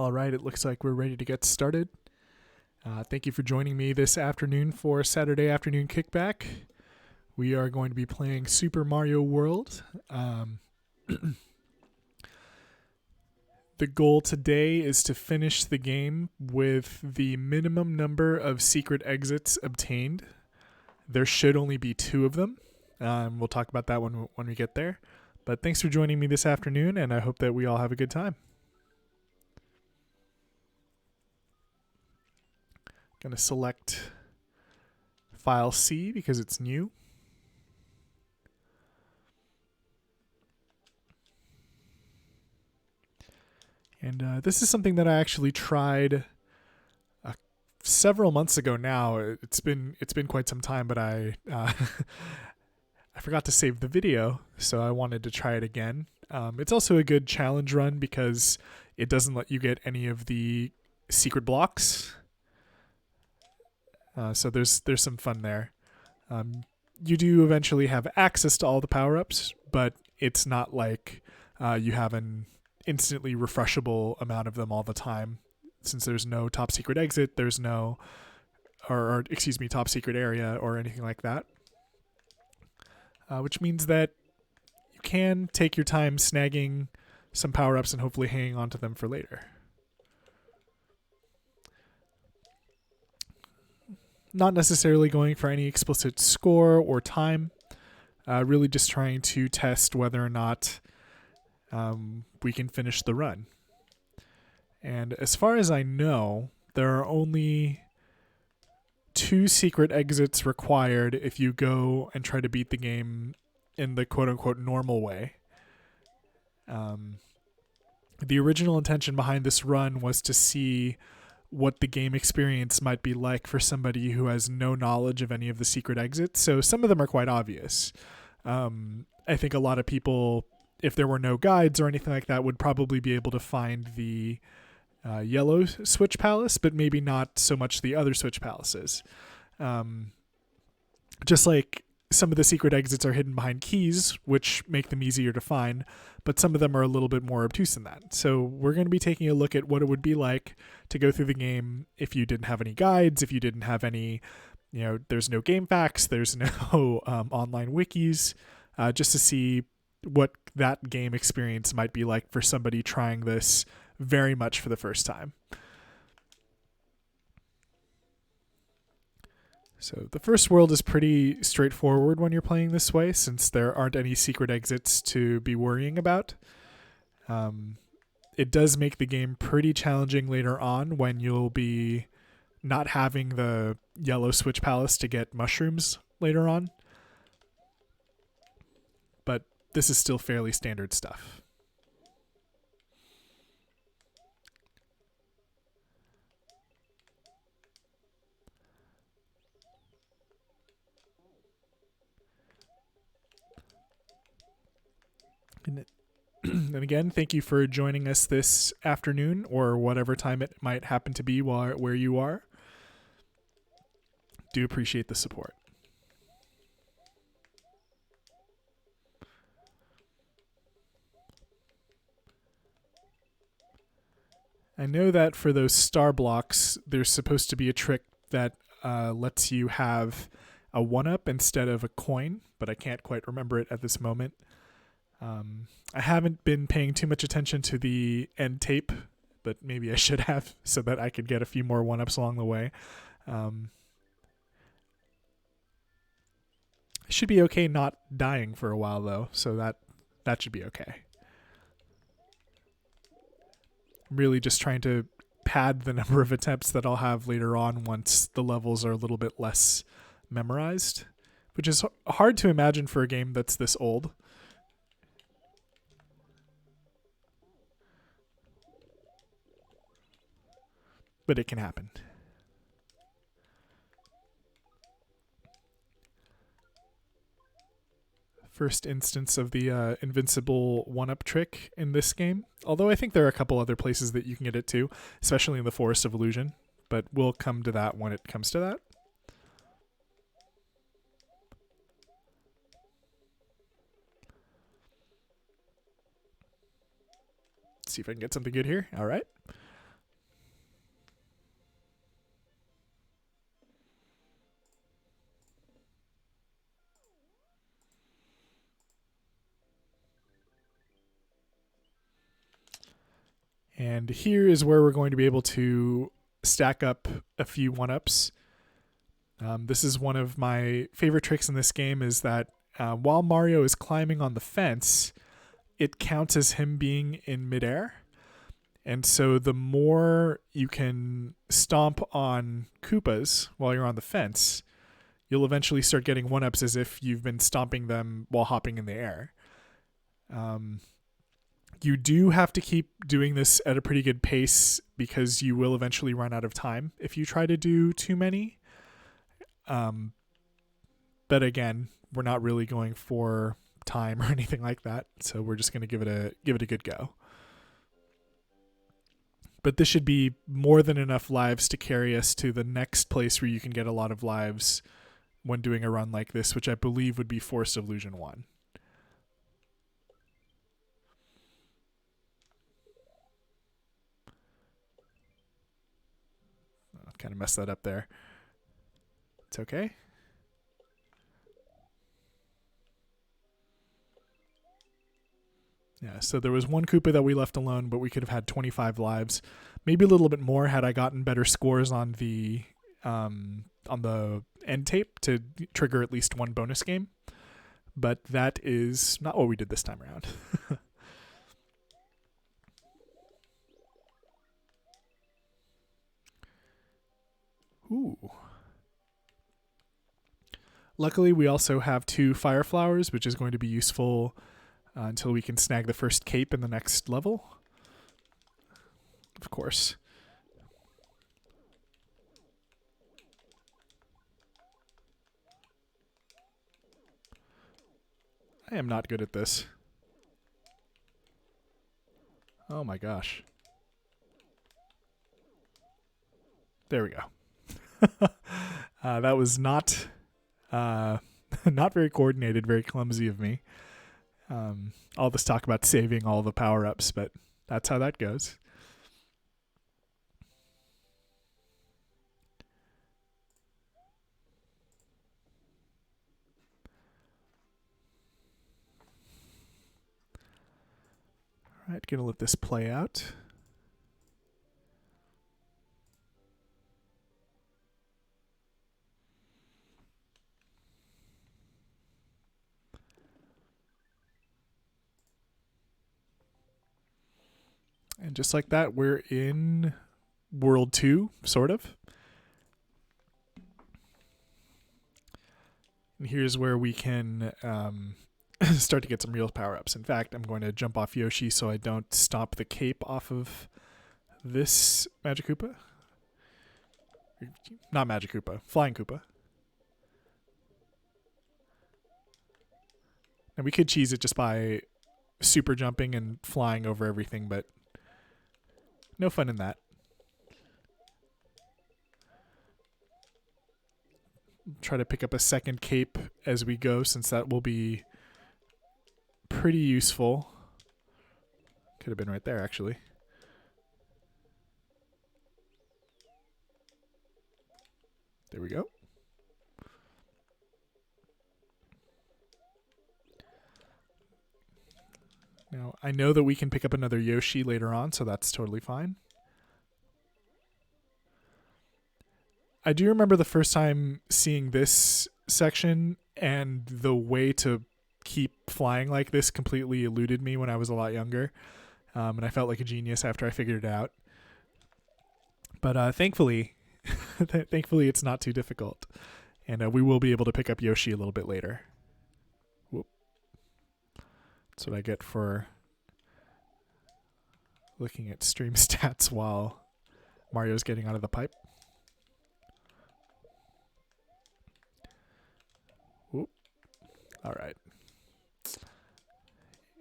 All right, it looks like we're ready to get started. Thank you for joining me this afternoon for Saturday Afternoon Kickback. We are going to be playing Super Mario World. The goal today is to finish the game with the minimum number of secret exits obtained. There should only be 2 of them. We'll talk about that when we get there. But thanks for joining me this afternoon, and I hope that we all have a good time. Going to select File C because it's new. And this is something that I actually tried several months ago now. It's been quite some time, but I I forgot to save the video, so I wanted to try it again. It's also a good challenge run because it doesn't let you get any of the secret blocks. So there's some fun there. You do eventually have access to all the power-ups, but it's not like you have an instantly refreshable amount of them all the time. Since there's no top secret exit, there's no, top secret area or anything like that. Which means that you can take your time snagging some power-ups and hopefully hanging on to them for later. Not necessarily going for any explicit score or time, really just trying to test whether or not we can finish the run. And as far as I know, there are only 2 secret exits required if you go and try to beat the game in the quote-unquote normal way. The original intention behind this run was to see what the game experience might be like for somebody who has no knowledge of any of the secret exits. So some of them are quite obvious. I think a lot of people, if there were no guides or anything like that, would probably be able to find the yellow switch palace, but maybe not so much the other switch palaces. Just like some of the secret exits are hidden behind keys, which make them easier to find, but some of them are a little bit more obtuse than that. So we're going to be taking a look at what it would be like to go through the game if you didn't have any guides, if you didn't have any, there's no game facts, there's no online wikis, just to see what that game experience might be like for somebody trying this very much for the first time. So the first world is pretty straightforward when you're playing this way, since there aren't any secret exits to be worrying about. It does make the game pretty challenging later on when you'll be not having the yellow switch palace to get mushrooms later on. But this is still fairly standard stuff. And again, thank you for joining us this afternoon or whatever time it might happen to be where you are. Do appreciate the support. I know that for those star blocks, there's supposed to be a trick that lets you have a 1-up instead of a coin, but I can't quite remember it at this moment. I haven't been paying too much attention to the end tape, but maybe I should have so that I could get a few more 1-ups along the way. I should be okay not dying for a while, though, so that should be okay. I'm really just trying to pad the number of attempts that I'll have later on once the levels are a little bit less memorized, which is hard to imagine for a game that's this old. But it can happen. First instance of the invincible 1-up trick in this game. Although I think there are a couple other places that you can get it too, especially in the Forest of Illusion. But we'll come to that when it comes to that. Let's see if I can get something good here. All right. And here is where we're going to be able to stack up a few 1-ups. This is one of my favorite tricks in this game, is that while Mario is climbing on the fence, it counts as him being in midair. And so the more you can stomp on Koopas while you're on the fence, you'll eventually start getting 1-ups as if you've been stomping them while hopping in the air. You do have to keep doing this at a pretty good pace because you will eventually run out of time if you try to do too many. But again, we're not really going for time or anything like that, so we're just going to give it a good go. But this should be more than enough lives to carry us to the next place where you can get a lot of lives when doing a run like this, which I believe would be Forest of Illusion 1. I kind of messed that up there. It's okay. Yeah, so there was one Koopa that we left alone, but we could have had 25 lives. Maybe a little bit more had I gotten better scores on the end tape to trigger at least one bonus game. But that is not what we did this time around. Ooh. Luckily, we also have 2 fire flowers, which is going to be useful until we can snag the first cape in the next level. Of course. I am not good at this. Oh my gosh. There we go. That was not not very coordinated, very clumsy of me. All this talk about saving all the power-ups, but that's how that goes. All right, gonna let this play out. And just like that, we're in World 2, sort of. And here's where we can start to get some real power-ups. In fact, I'm going to jump off Yoshi so I don't stomp the cape off of this Magic Koopa. Not Magic Koopa, Flying Koopa. And we could cheese it just by super jumping and flying over everything, but no fun in that. Try to pick up a second cape as we go, since that will be pretty useful. Could have been right there, actually. There we go. Now, I know that we can pick up another Yoshi later on, so that's totally fine. I do remember the first time seeing this section, and the way to keep flying like this completely eluded me when I was a lot younger. And I felt like a genius after I figured it out. But thankfully, thankfully it's not too difficult. And we will be able to pick up Yoshi a little bit later. Whoop. That's what I get for looking at stream stats while Mario's getting out of the pipe. Whoop. All right.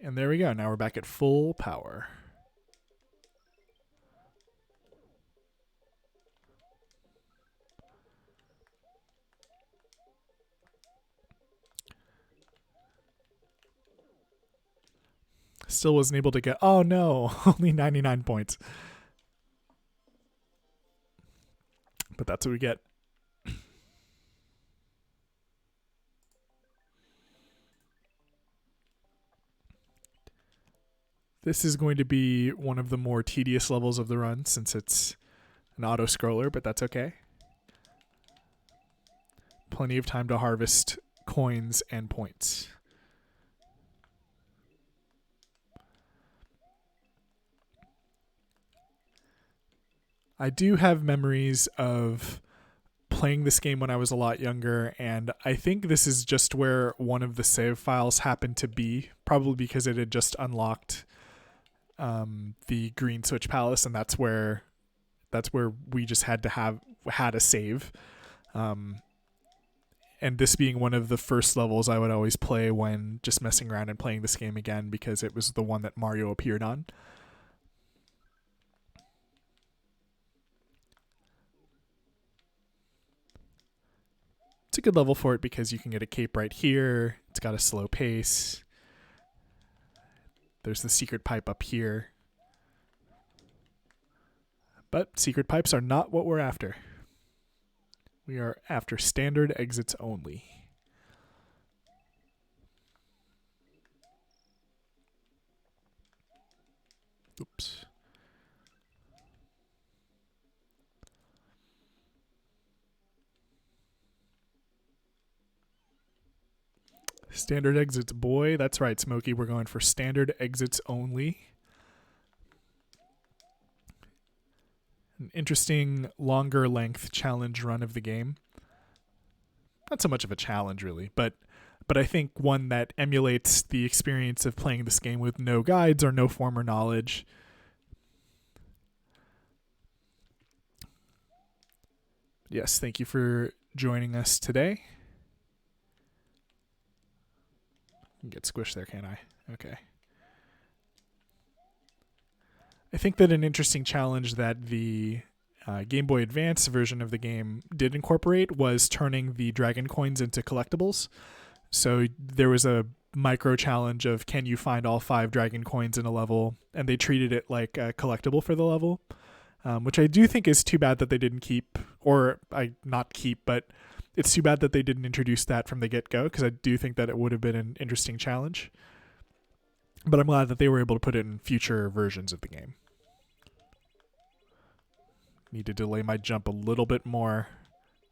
And there we go. Now we're back at full power. Still wasn't able to get... Oh, no. Only 99 points. But that's what we get. This is going to be one of the more tedious levels of the run since it's an auto-scroller, but that's okay. Plenty of time to harvest coins and points. I do have memories of playing this game when I was a lot younger, and I think this is just where one of the save files happened to be, probably because it had just unlocked the Green Switch Palace, and that's where we just had a save. And this being one of the first levels I would always play when just messing around and playing this game again, because it was the one that Mario appeared on. It's a good level for it because you can get a cape right here. It's got a slow pace. There's the secret pipe up here. But secret pipes are not what we're after. We are after standard exits only. Oops. Standard exits, boy. That's right, Smokey. We're going for standard exits only. An interesting, longer length challenge run of the game. Not so much of a challenge, really, but I think one that emulates the experience of playing this game with no guides or no former knowledge. Yes, thank you for joining us today. Get squished there, can't I? Okay. I think that an interesting challenge that the Game Boy Advance version of the game did incorporate was turning the dragon coins into collectibles. So there was a micro challenge of can you find all 5 dragon coins in a level, and they treated it like a collectible for the level, which I do think is too bad that they didn't keep, or not keep, but it's too bad that they didn't introduce that from the get-go, because I do think that it would have been an interesting challenge. But I'm glad that they were able to put it in future versions of the game. Need to delay my jump a little bit more.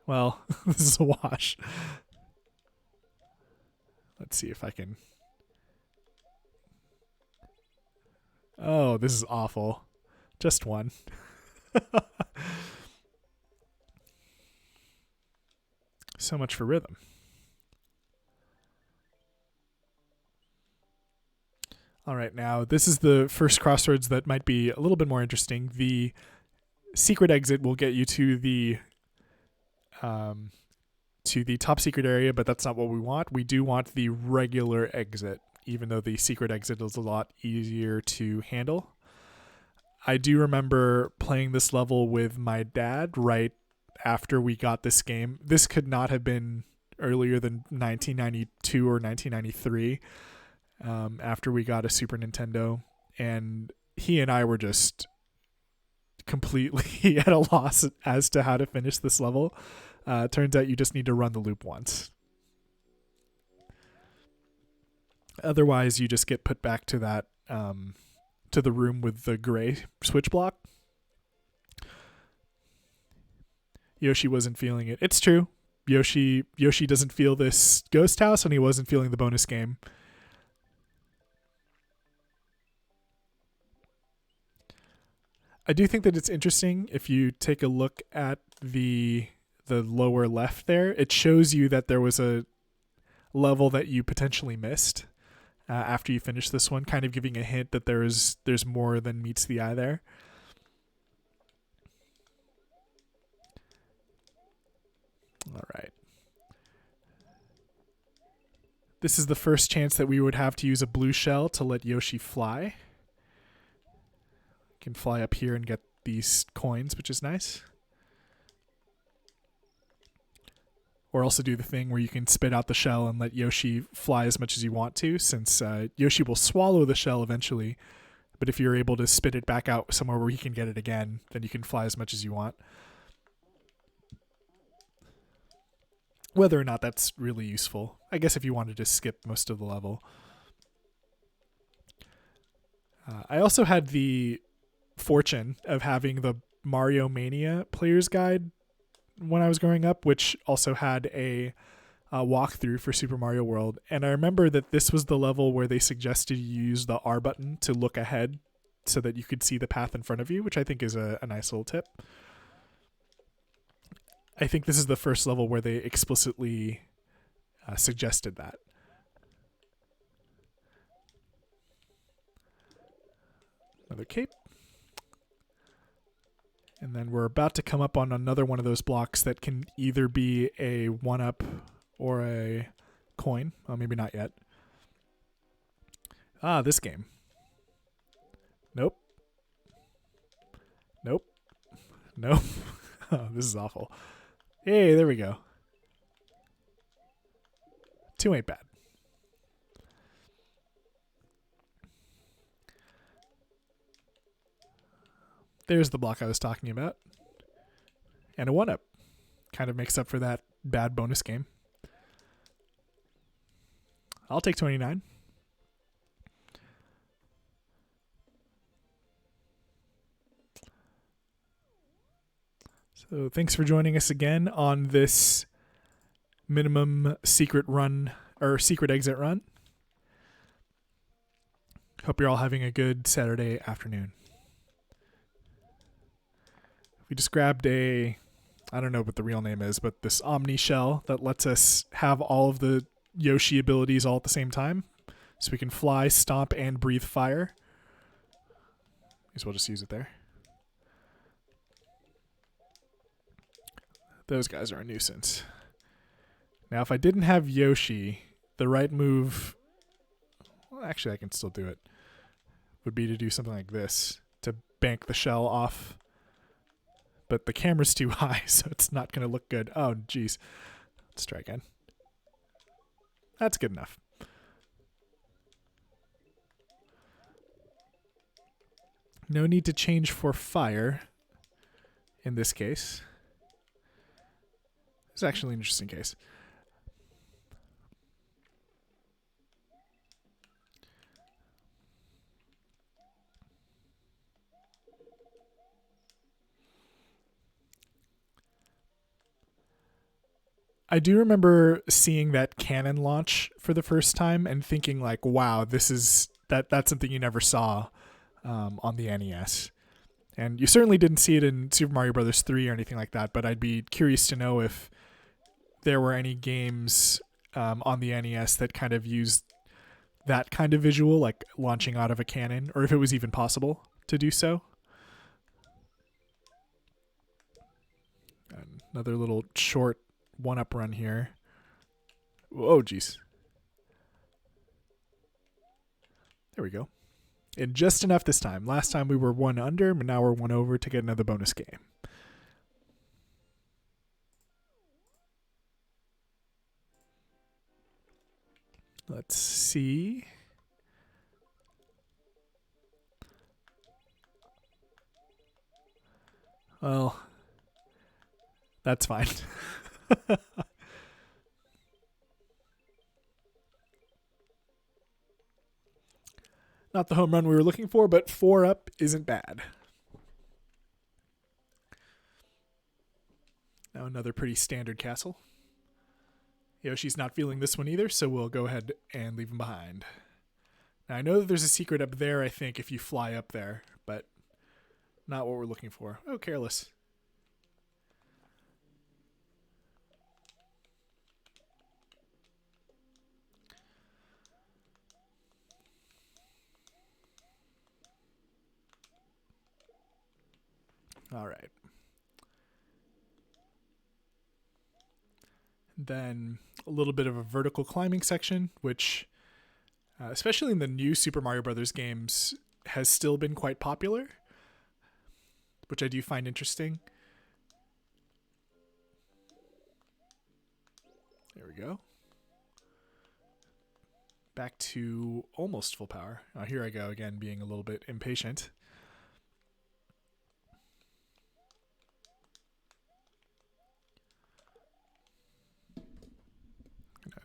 Well, this is a wash. Let's see if I can. Oh, this is awful. Just one. So much for rhythm. All right, now this is the first crossroads that might be a little bit more interesting. The secret exit will get you to the top secret area, but that's not what we want. We do want the regular exit, even though the secret exit is a lot easier to handle. I do remember playing this level with my dad right after we got this game. This could not have been earlier than 1992 or 1993, after we got a Super Nintendo, and he and I were just completely at a loss as to how to finish this level. Turns out you just need to run the loop once. Otherwise, you just get put back to that to the room with the gray switch block. Yoshi wasn't feeling it. It's true. Yoshi doesn't feel this ghost house, and he wasn't feeling the bonus game. I do think that it's interesting if you take a look at the lower left there. It shows you that there was a level that you potentially missed after you finish this one, kind of giving a hint that there's more than meets the eye there. All right. This is the first chance that we would have to use a blue shell to let Yoshi fly. Can fly up here and get these coins, which is nice. Or also do the thing where you can spit out the shell and let Yoshi fly as much as you want to, since Yoshi will swallow the shell eventually. But if you're able to spit it back out somewhere where he can get it again, then you can fly as much as you want. Whether or not that's really useful. I guess if you wanted to skip most of the level. I also had the fortune of having the Mario Mania Player's Guide when I was growing up, which also had a walkthrough for Super Mario World. And I remember that this was the level where they suggested you use the R button to look ahead so that you could see the path in front of you, which I think is a nice little tip. I think this is the first level where they explicitly suggested that. Another cape. And then we're about to come up on another one of those blocks that can either be a 1-up or a coin. Well, maybe not yet. Ah, this game. Nope. Nope. Nope. Oh, this is awful. Hey, there we go. 2 ain't bad. There's the block I was talking about. And a 1-up. Kind of makes up for that bad bonus game. I'll take 29. So thanks for joining us again on this minimum secret run or secret exit run. Hope you're all having a good Saturday afternoon. We just grabbed I don't know what the real name is, but this Omni shell that lets us have all of the Yoshi abilities all at the same time. So we can fly, stomp, and breathe fire. May as well just use it there. Those guys are a nuisance. Now, if I didn't have Yoshi, the right move, well, actually I can still do it, would be to do something like this, to bank the shell off. But the camera's too high, so it's not going to look good. Oh, geez. Let's try again. That's good enough. No need to change for fire in this case. It's actually an interesting case. I do remember seeing that cannon launch for the first time and thinking like, wow, that's something you never saw on the NES. And you certainly didn't see it in Super Mario Bros. 3 or anything like that, but I'd be curious to know if there were any games on the NES that kind of used that kind of visual, like launching out of a cannon, or if it was even possible to do so. Another little short 1-up run here. Oh, geez. There we go. And just enough this time. Last time we were 1 under, but now we're 1 over to get another bonus game. Let's see. Well, that's fine. Not the home run we were looking for, but 4 up isn't bad. Now another pretty standard castle. Yoshi's not feeling this one either, so we'll go ahead and leave him behind. Now I know that there's a secret up there, I think, if you fly up there, but not what we're looking for. Oh, careless. All right. Then a little bit of a vertical climbing section, which, especially in the new Super Mario Brothers games, has still been quite popular, which I do find interesting. There we go. Back to almost full power. Oh, here I go again, being a little bit impatient.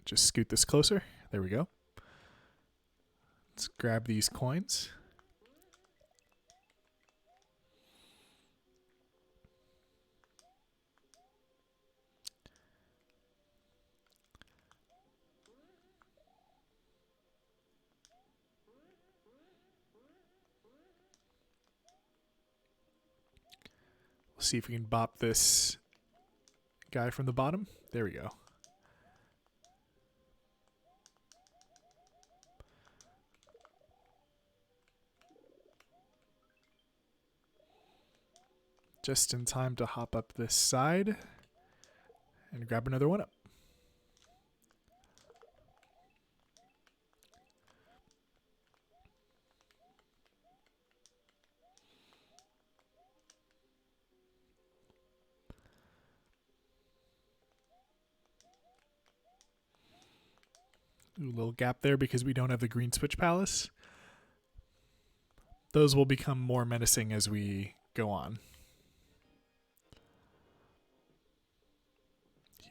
Just scoot this closer. There we go. Let's grab these coins. See if we can bop this guy from the bottom. There we go. Just in time to hop up this side and grab another one up. Ooh, little gap there because we don't have the green switch palace. Those will become more menacing as we go on.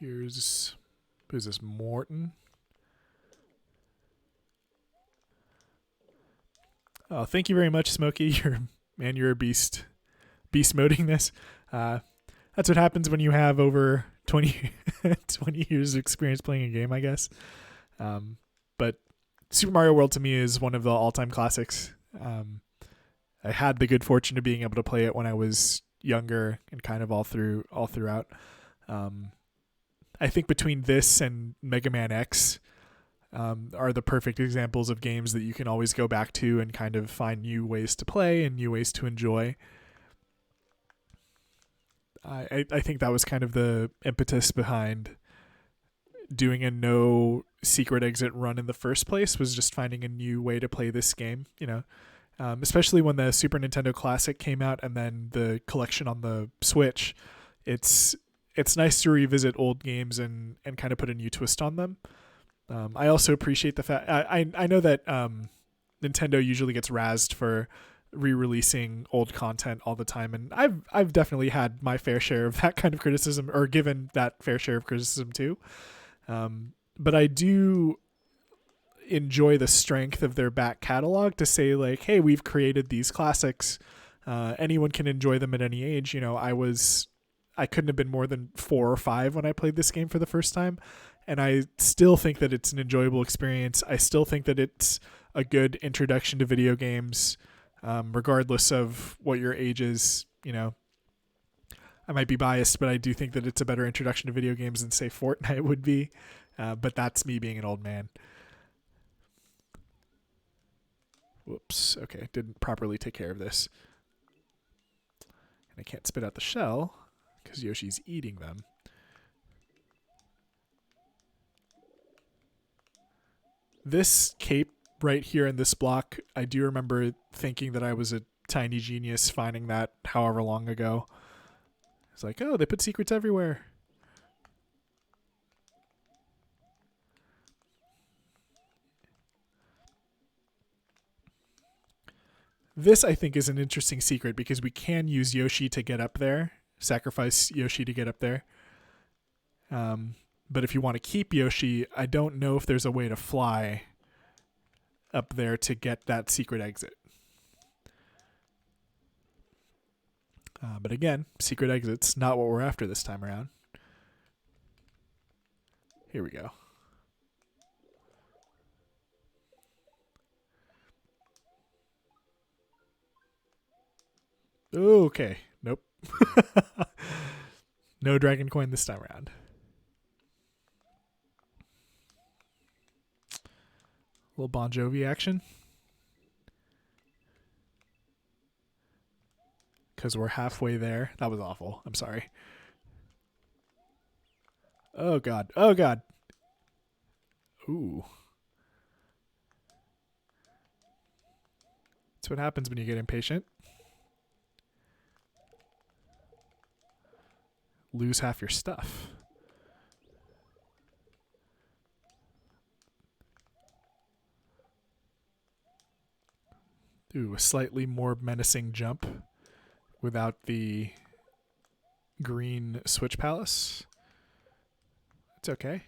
Who's this, Morton? Oh, thank you very much, Smokey. You're a beast. Beast moding this. That's what happens when you have over 20 years of experience playing a game, I guess. But Super Mario World to me is one of the all-time classics. I had the good fortune of being able to play it when I was younger and kind of all throughout. I think between this and Mega Man X are the perfect examples of games that you can always go back to and kind of find new ways to play and new ways to enjoy. I think that was kind of the impetus behind doing a no secret exit run in the first place, was just finding a new way to play this game, especially when the Super Nintendo Classic came out and then the collection on the Switch. It's nice to revisit old games and kind of put a new twist on them. I also appreciate the fact I know that Nintendo usually gets razzed for re-releasing old content all the time, and I've definitely had my fair share of that kind of criticism, or given that fair share of criticism too. But I do enjoy the strength of their back catalog to say, like, hey, we've created these classics. Anyone can enjoy them at any age. I couldn't have been more than 4 or 5 when I played this game for the first time, and I still think that it's an enjoyable experience. I still think that it's a good introduction to video games, regardless of what your age is. I might be biased, but I do think that it's a better introduction to video games than, say, Fortnite would be. But that's me being an old man. Whoops. Okay, didn't properly take care of this. And I can't spit out the shell because Yoshi's eating them. This cape right here in this block, I do remember thinking that I was a tiny genius finding that however long ago. It's like, oh, they put secrets everywhere. This, I think, is an interesting secret because we can use Yoshi to get up there, sacrifice Yoshi to get up there. But if you want to keep Yoshi, I don't know if there's a way to fly up there to get that secret exit. But again, secret exit's not what we're after this time around. Here we go. Okay. Nope. No dragon coin this time around. Little Bon Jovi action. Because we're halfway there. That was awful. I'm sorry. Oh, God. Oh, God. Ooh. That's what happens when you get impatient. Lose half your stuff. Ooh, a slightly more menacing jump without the green switch palace. It's okay.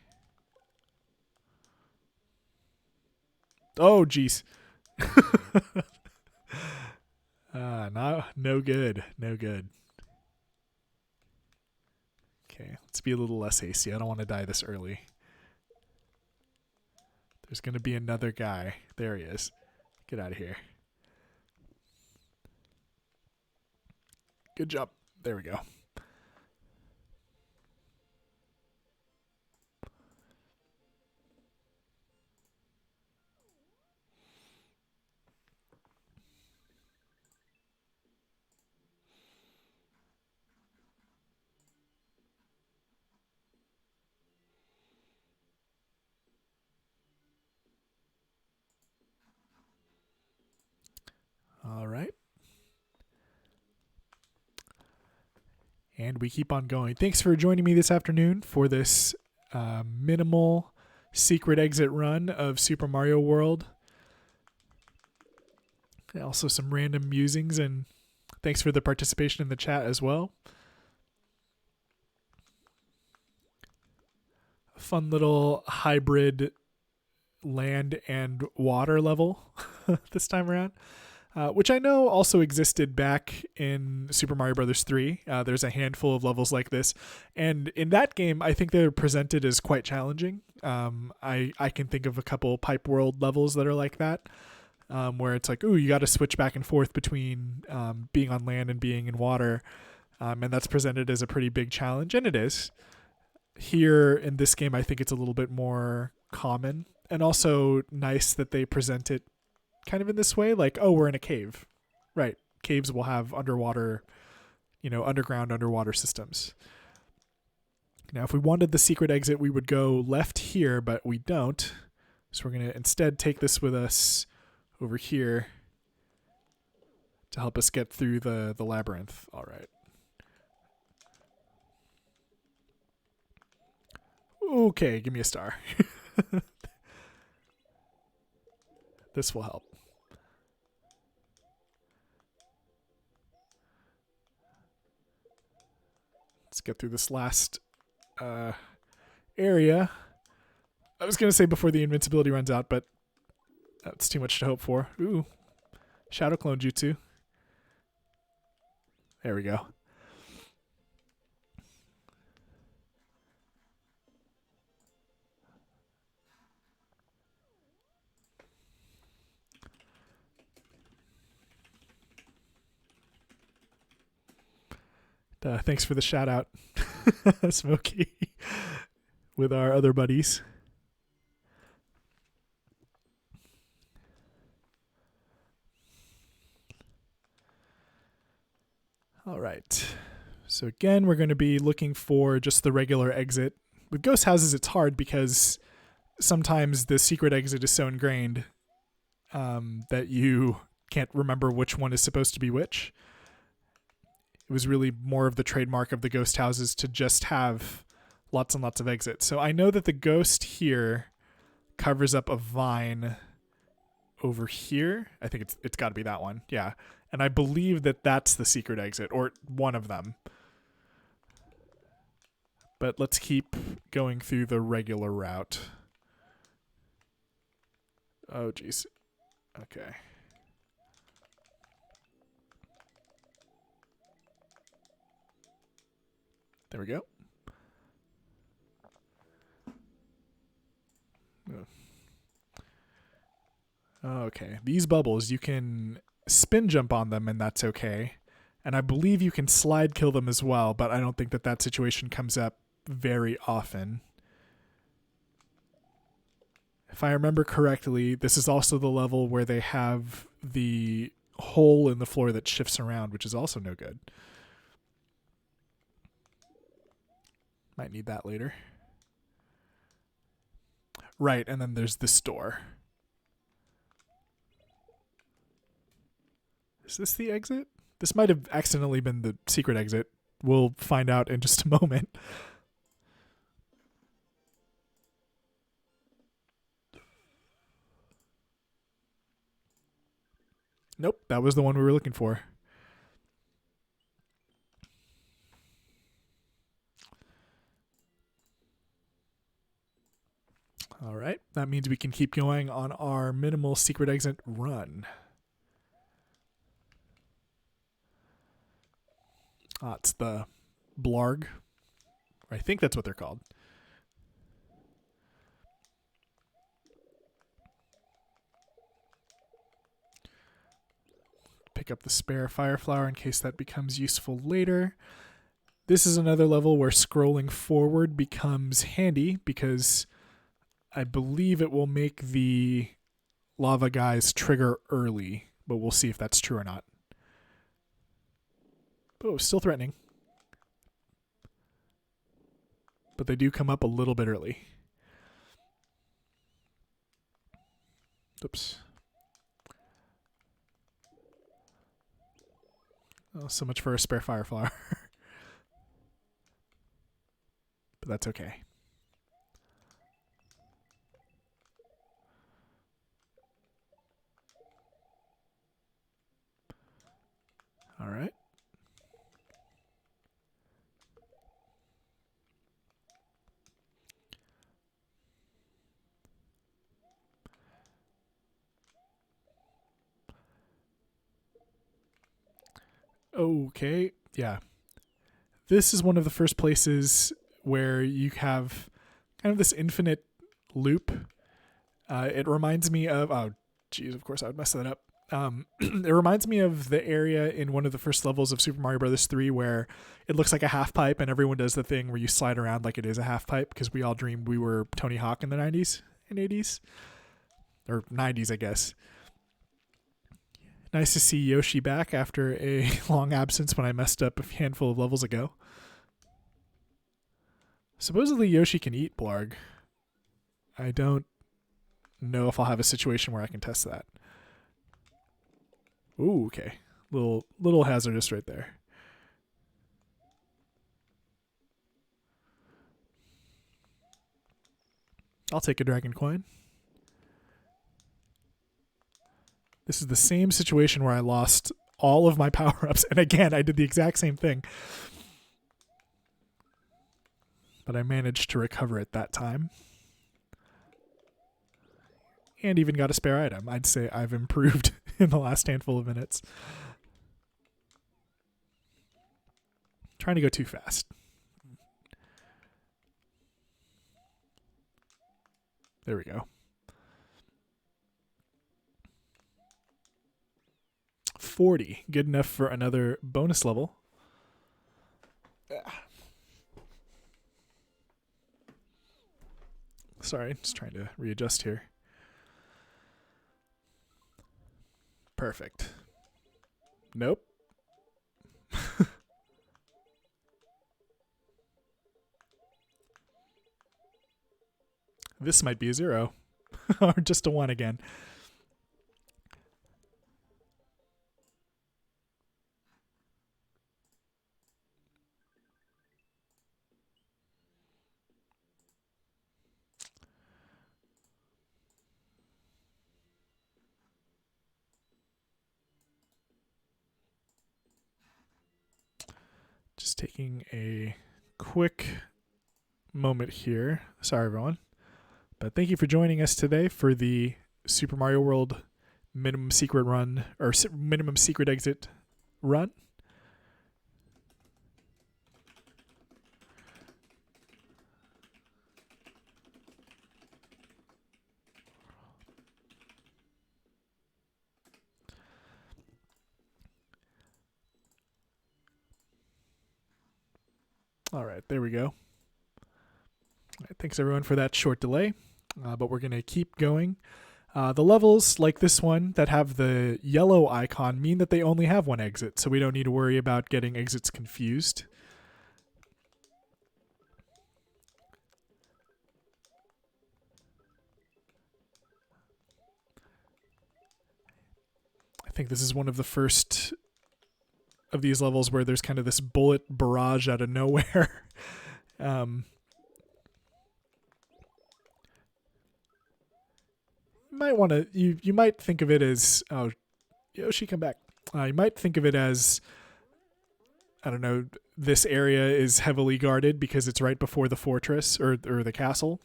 Oh, jeez. No good. No good. Okay, let's be a little less hasty. I don't want to die this early. There's going to be another guy. There he is. Get out of here. Good job. There we go. All right. And we keep on going. Thanks for joining me this afternoon for this minimal secret exit run of Super Mario World. Also some random musings, and thanks for the participation in the chat as well. A fun little hybrid land and water level this time around. Which I know also existed back in Super Mario Bros. 3. There's a handful of levels like this. And in that game, I think they're presented as quite challenging. I can think of a couple Pipe World levels that are like that, where it's like, ooh, you got to switch back and forth between being on land and being in water. And that's presented as a pretty big challenge, and it is. Here in this game, I think it's a little bit more common, and also nice that they present it kind of in this way, like, oh, we're in a cave, right? Caves will have underwater, underground underwater systems. Now, if we wanted the secret exit, we would go left here, but we don't. So we're going to instead take this with us over here to help us get through the labyrinth. All right. Okay, give me a star. This will help. Let's get through this last area. I was going to say before the invincibility runs out, but that's too much to hope for. Ooh, Shadow Clone Jutsu. There we go. Thanks for the shout out, Smokey, with our other buddies. All right. So again, we're going to be looking for just the regular exit. With ghost houses, it's hard because sometimes the secret exit is so ingrained that you can't remember which one is supposed to be which. It was really more of the trademark of the ghost houses to just have lots and lots of exits. So I know that the ghost here covers up a vine over here. I think it's got to be that one. Yeah. And I believe that that's the secret exit, or one of them. But let's keep going through the regular route. Oh, geez. Okay. There we go. Okay, these bubbles, you can spin jump on them and that's okay. And I believe you can slide kill them as well, but I don't think that situation comes up very often. If I remember correctly, this is also the level where they have the hole in the floor that shifts around, which is also no good. Might need that later. Right, and then there's this door. Is this the exit? This might have accidentally been the secret exit. We'll find out in just a moment. Nope, that was the one we were looking for. All right, that means we can keep going on our minimal secret exit run. It's the Blarg. I think that's what they're called. Pick up the spare fire flower in case that becomes useful later. This is another level where scrolling forward becomes handy because I believe it will make the lava guys trigger early, but we'll see if that's true or not. Oh, still threatening. But they do come up a little bit early. Oops. Oh, so much for a spare fire flower. But that's okay. All right. Okay. Yeah. This is one of the first places where you have kind of this infinite loop. It reminds me of, oh, geez, of course I would mess that up. It reminds me of the area in one of the first levels of Super Mario Bros. 3 where it looks like a half pipe and everyone does the thing where you slide around like it is a half pipe because we all dreamed we were Tony Hawk in the 90s and 80s. Or 90s, I guess. Nice to see Yoshi back after a long absence when I messed up a handful of levels ago. Supposedly Yoshi can eat Blarg. I don't know if I'll have a situation where I can test that. Ooh, okay. Little hazardous right there. I'll take a dragon coin. This is the same situation where I lost all of my power-ups. And again, I did the exact same thing. But I managed to recover it that time. And even got a spare item. I'd say I've improved in the last handful of minutes. Trying to go too fast. There we go. 40. Good enough for another bonus level. Sorry, just trying to readjust here. Perfect. Nope. This might be a 0. Or just a 1 again. Just taking a quick moment here. Sorry, everyone. But thank you for joining us today for the Super Mario World minimum secret run, or minimum secret exit run. All right, there we go. All right, thanks everyone for that short delay, but we're going to keep going. The levels like this one that have the yellow icon mean that they only have one exit, so we don't need to worry about getting exits confused. I think this is one of the first of these levels where there's kind of this bullet barrage out of nowhere. You might think of it as, oh, Yoshi, come back. You might think of it as, I don't know, this area is heavily guarded because it's right before the fortress or the castle.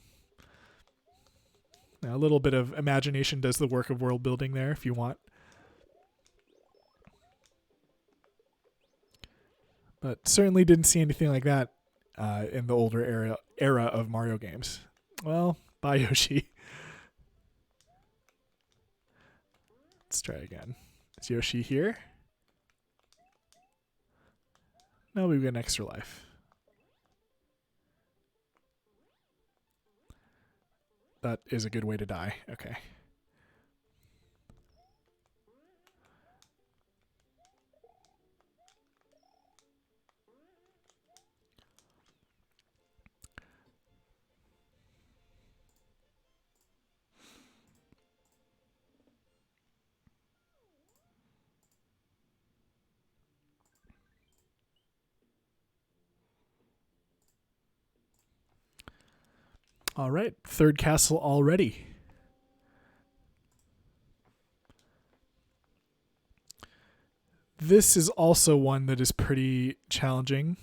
Now, a little bit of imagination does the work of world building there if you want. But certainly didn't see anything like that in the older era of Mario games. Well, bye, Yoshi. Let's try again. Is Yoshi here? No, we've got an extra life. That is a good way to die. Okay. All right, third castle already. This is also one that is pretty challenging.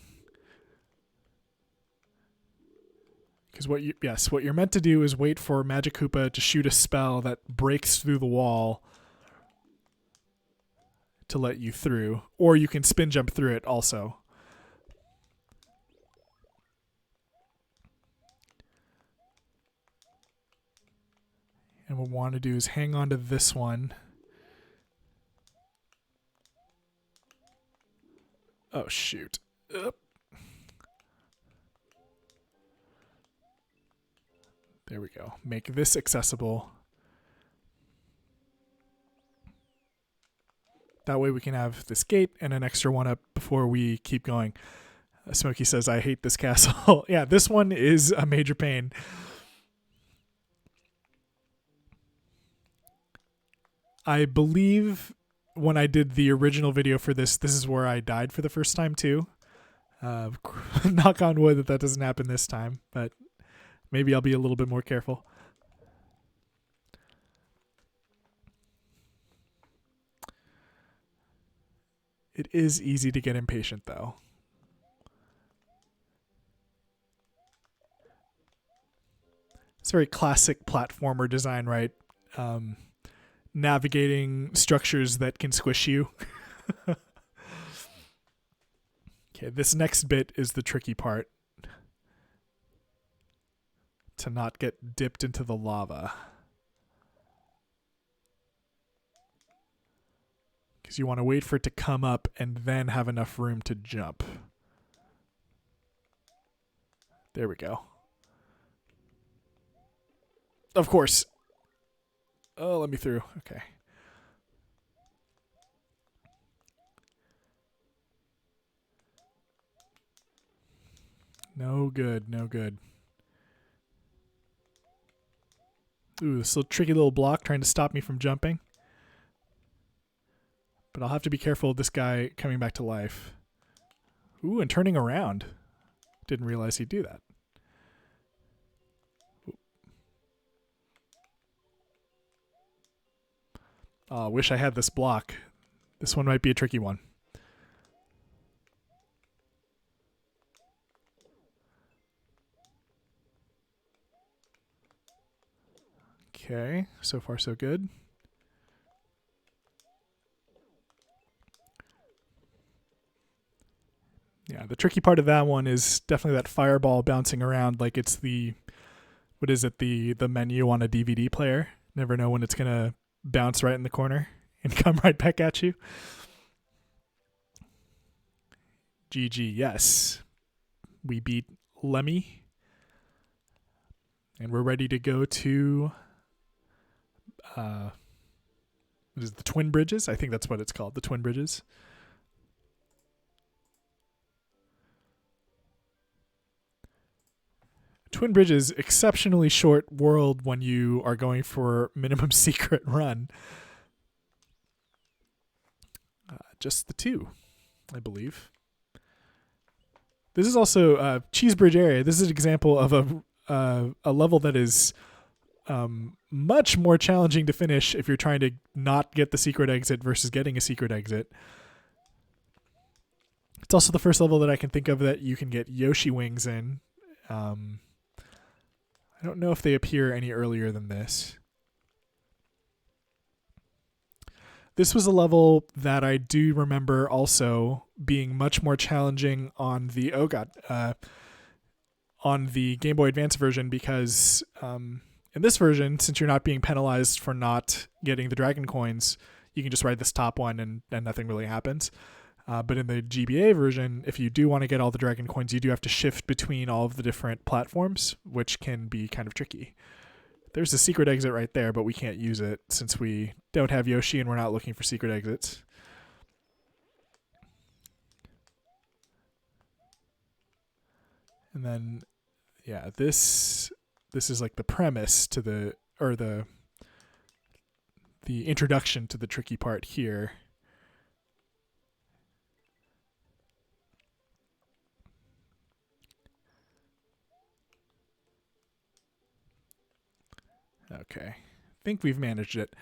Because what you're meant to do is wait for Magic Koopa to shoot a spell that breaks through the wall to let you through, or you can spin jump through it also. And what we want to do is hang on to this one. Oh, shoot. There we go. Make this accessible. That way we can have this gate and an extra one up before we keep going. Smokey says, I hate this castle. Yeah, this one is a major pain. I believe when I did the original video for this is where I died for the first time too. Knock on wood that doesn't happen this time, but maybe I'll be a little bit more careful. It is easy to get impatient though. It's very classic platformer design, right? Navigating structures that can squish you. Okay, this next bit is the tricky part. To not get dipped into the lava. Because you want to wait for it to come up and then have enough room to jump. There we go. Of course. Oh, let me through. Okay. No good, no good. Ooh, this little tricky little block trying to stop me from jumping. But I'll have to be careful of this guy coming back to life. Ooh, and turning around. Didn't realize he'd do that. Oh, wish I had this block. This one might be a tricky one. Okay, so far so good. Yeah, the tricky part of that one is definitely that fireball bouncing around like it's the, what is it, the menu on a DVD player. Never know when it's going to bounce right in the corner and come right back at you. GG, yes. We beat Lemmy. And we're ready to go to what is it, the Twin Bridges? I think that's what it's called, the Twin Bridges. Twin Bridges, exceptionally short world when you are going for minimum secret run. Just the two, I believe. This is also Cheese Bridge area. This is an example of a level that is much more challenging to finish if you're trying to not get the secret exit versus getting a secret exit. It's also the first level that I can think of that you can get Yoshi wings in. I don't know if they appear any earlier than this. This was a level that I do remember also being much more challenging on the on the Game Boy Advance version because in this version, since you're not being penalized for not getting the dragon coins, you can just ride this top one and nothing really happens. But in the GBA version, if you do want to get all the dragon coins, you do have to shift between all of the different platforms, which can be kind of tricky. There's a secret exit right there, but we can't use it since we don't have Yoshi and we're not looking for secret exits. And then, yeah, this is like the premise to the introduction to the tricky part here. Okay. I think we've managed it.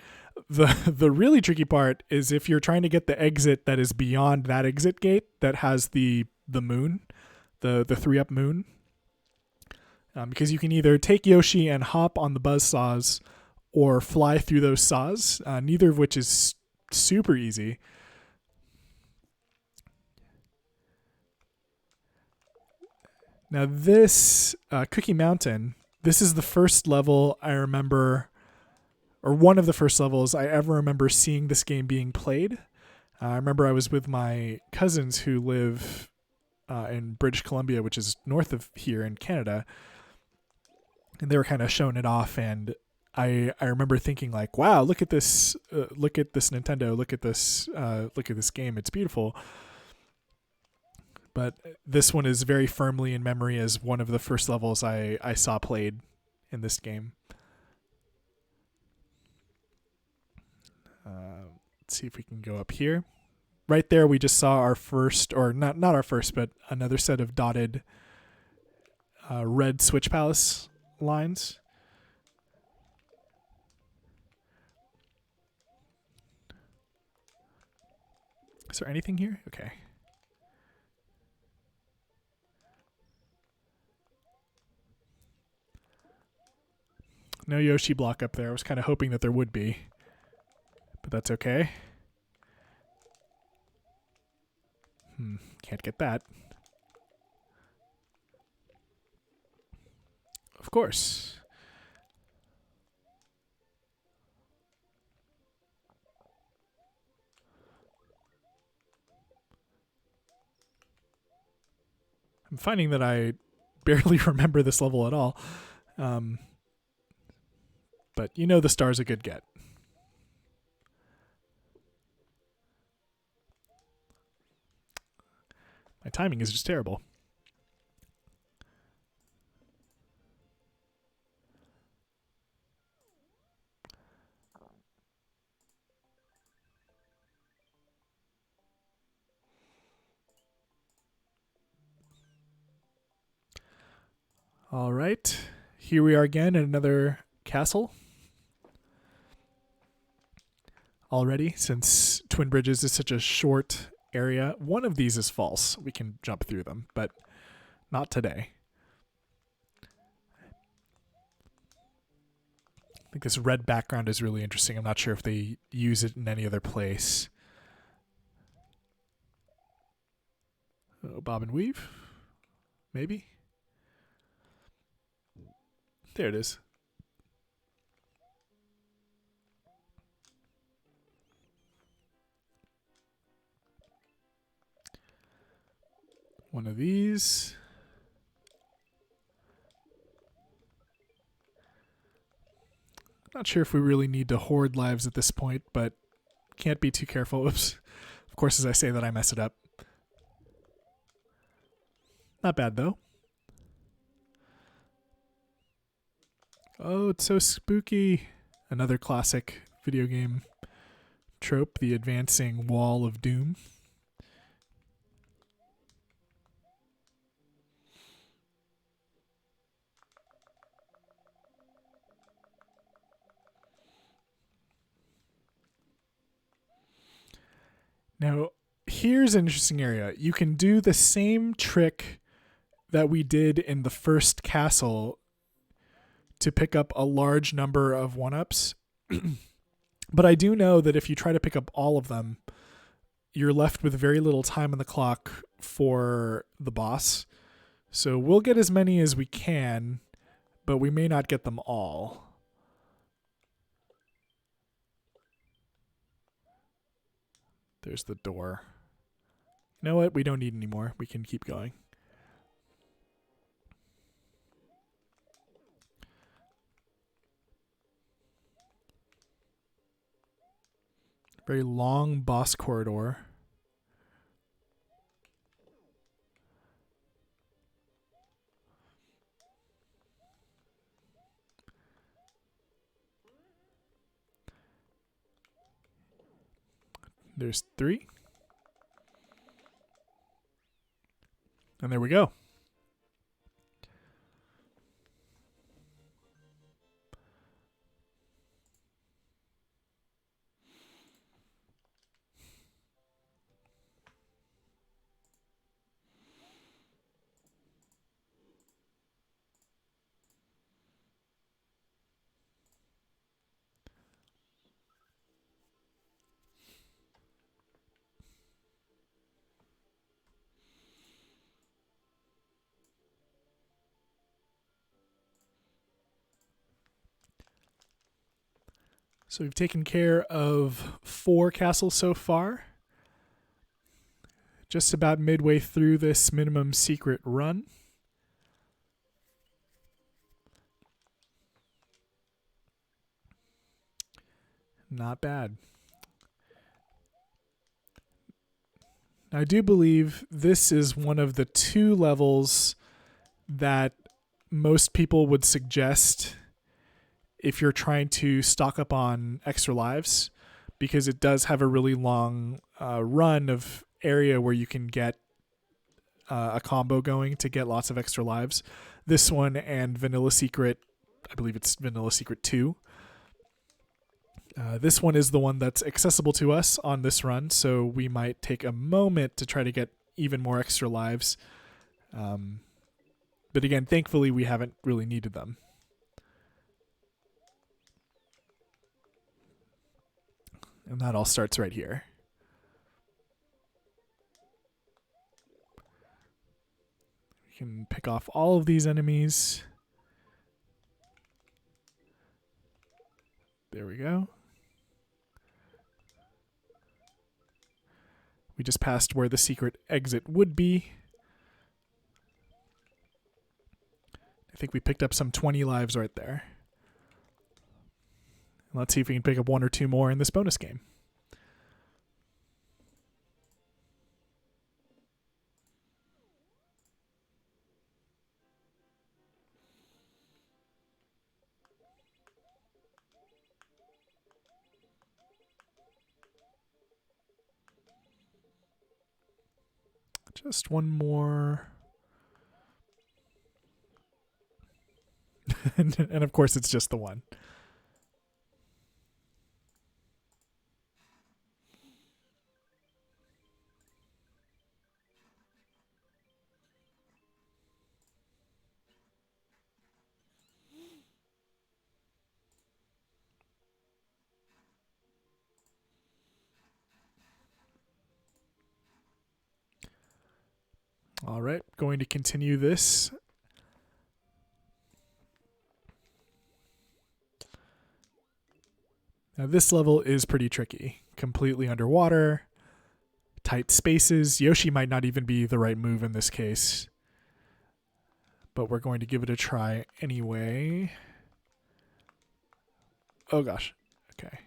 The really tricky part is if you're trying to get the exit that is beyond that exit gate that has the moon, the 3-up moon. Because you can either take Yoshi and hop on the buzz saws or fly through those saws, neither of which is super easy. Now this Cookie Mountain, this is the first level I remember, or one of the first levels I ever remember seeing this game being played. I remember I was with my cousins who live in British Columbia, which is north of here in Canada, and they were kind of showing it off, and I remember thinking like, wow, look at this Nintendo, look at this game, it's beautiful. But this one is very firmly in memory as one of the first levels I saw played in this game. Let's see if we can go up here. Right there, we just saw our first, or not our first, but another set of dotted red Switch Palace lines. Is there anything here? Okay. No Yoshi block up there. I was kind of hoping that there would be, but that's okay. Can't get that. Of course. I'm finding that I barely remember this level at all. But you know the star's a good get. My timing is just terrible. All right. Here we are again at another castle. Already, since Twin Bridges is such a short area, one of these is false. We can jump through them, but not today. I think this red background is really interesting. I'm not sure if they use it in any other place. Oh, bob and weave? Maybe? There it is. One of these. Not sure if we really need to hoard lives at this point, but can't be too careful. Oops. Of course, as I say that, I mess it up. Not bad, though. Oh, it's so spooky. Another classic video game trope, the advancing wall of doom. Now, here's an interesting area. You can do the same trick that we did in the first castle to pick up a large number of 1-ups. But I do know that if you try to pick up all of them, you're left with very little time on the clock for the boss. So we'll get as many as we can, but we may not get them all. There's the door. You know what? We don't need any more. We can keep going. Very long boss corridor. There's 3. And there we go. So we've taken care of 4 castles so far. Just about midway through this minimum secret run. Not bad. I do believe this is one of the 2 levels that most people would suggest if you're trying to stock up on extra lives, because it does have a really long run of area where you can get a combo going to get lots of extra lives. This one and Vanilla Secret, I believe it's Vanilla Secret 2. This one is the one that's accessible to us on this run, so we might take a moment to try to get even more extra lives. But again, thankfully, we haven't really needed them. And that all starts right here. We can pick off all of these enemies. There we go. We just passed where the secret exit would be. I think we picked up some 20 lives right there. Let's see if we can pick up 1 or 2 more in this bonus game. Just 1 more. And of course, it's just the 1. All right, going to continue this. Now this level is pretty tricky. Completely underwater, tight spaces. Yoshi might not even be the right move in this case, but we're going to give it a try anyway. Oh gosh, okay.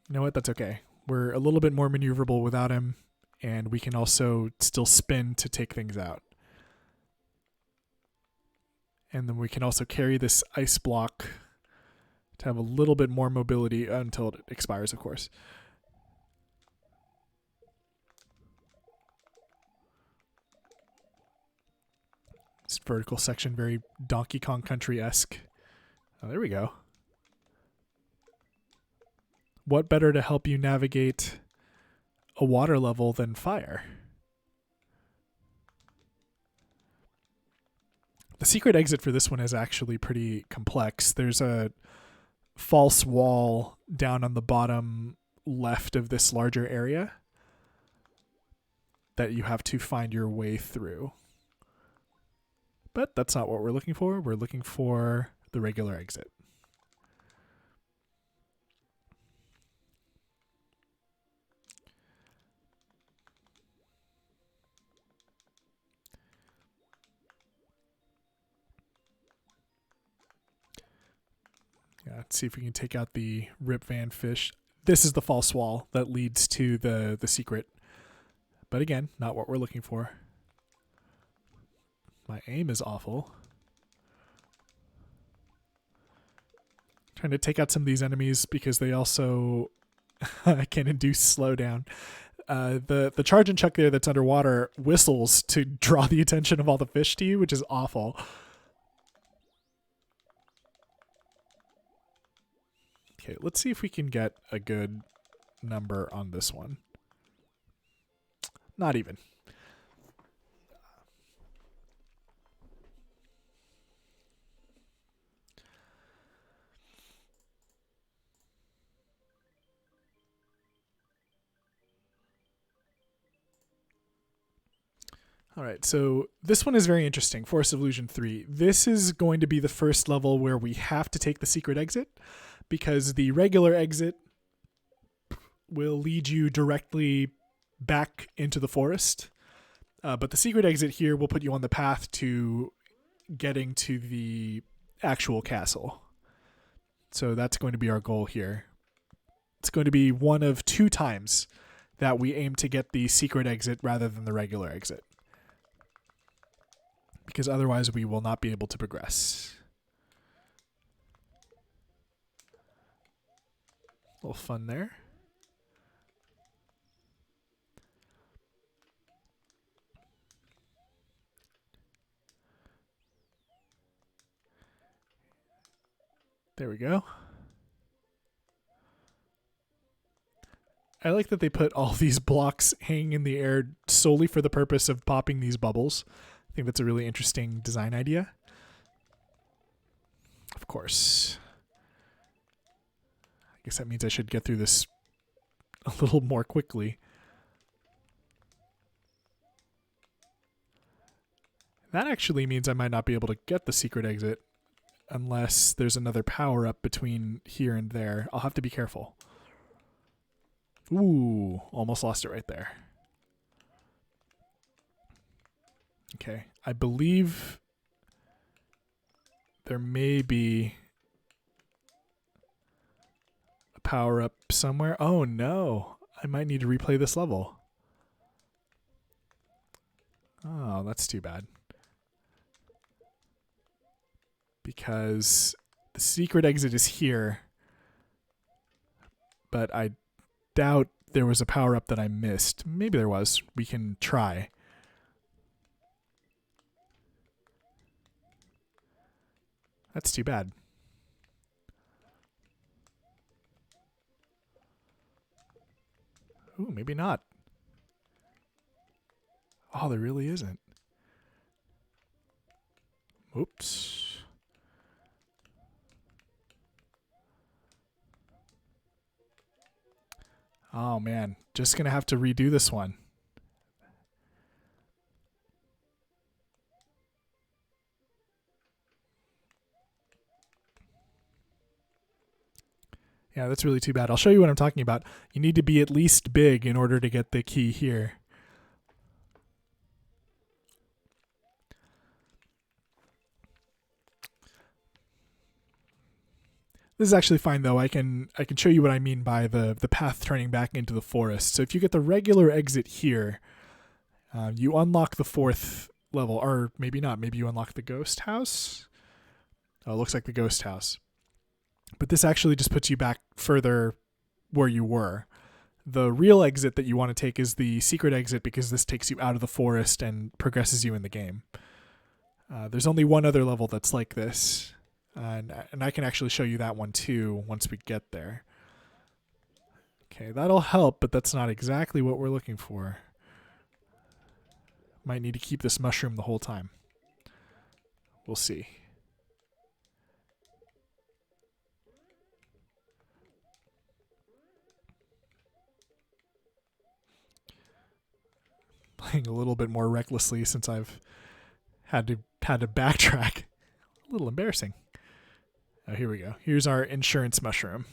You know what, that's okay. We're a little bit more maneuverable without him, and we can also still spin to take things out. And then we can also carry this ice block to have a little bit more mobility until it expires, of course. This vertical section, very Donkey Kong Country-esque. Oh, there we go. What better to help you navigate a water level than fire? The secret exit for this one is actually pretty complex. There's a false wall down on the bottom left of this larger area that you have to find your way through. But that's not what we're looking for. We're looking for the regular exit. Yeah, let's see if we can take out the Rip Van Fish. This is the false wall that leads to the secret. But again, not what we're looking for. My aim is awful. Trying to take out some of these enemies because they also can induce slowdown. The charge and chuck there that's underwater whistles to draw the attention of all the fish to you, which is awful. Okay, let's see if we can get a good number on this one. Not even. All right, so this one is very interesting. Forest of Illusion 3. This is going to be the first level where we have to take the secret exit, because the regular exit will lead you directly back into the forest. But the secret exit here will put you on the path to getting to the actual castle. So that's going to be our goal here. It's going to be one of 2 times that we aim to get the secret exit rather than the regular exit, because otherwise we will not be able to progress. A little fun there. There we go. I like that they put all these blocks hanging in the air solely for the purpose of popping these bubbles. I think that's a really interesting design idea. Of course. I guess that means I should get through this a little more quickly. That actually means I might not be able to get the secret exit unless there's another power-up between here and there. I'll have to be careful. Ooh, almost lost it right there. Okay, I believe there may be a power-up somewhere. Oh no, I might need to replay this level. Oh, that's too bad. Because the secret exit is here, but I doubt there was a power-up that I missed. Maybe there was. We can try. That's too bad. Ooh, maybe not. Oh, there really isn't. Oops. Oh man, just gonna have to redo this one. Yeah, that's really too bad. I'll show you what I'm talking about. You need to be at least big in order to get the key here. This is actually fine though. I can show you what I mean by the path turning back into the forest. So if you get the regular exit here, you unlock the 4th level, or maybe not. Maybe you unlock the ghost house. Oh, it looks like the ghost house. But this actually just puts you back further where you were. The real exit that you want to take is the secret exit, because this takes you out of the forest and progresses you in the game. There's only one other level that's like this. And I can actually show you that one too once we get there. Okay, that'll help, but that's not exactly what we're looking for. Might need to keep this mushroom the whole time. We'll see. Playing a little bit more recklessly since I've had to backtrack. A little embarrassing. Oh, here we go. Here's our insurance mushroom.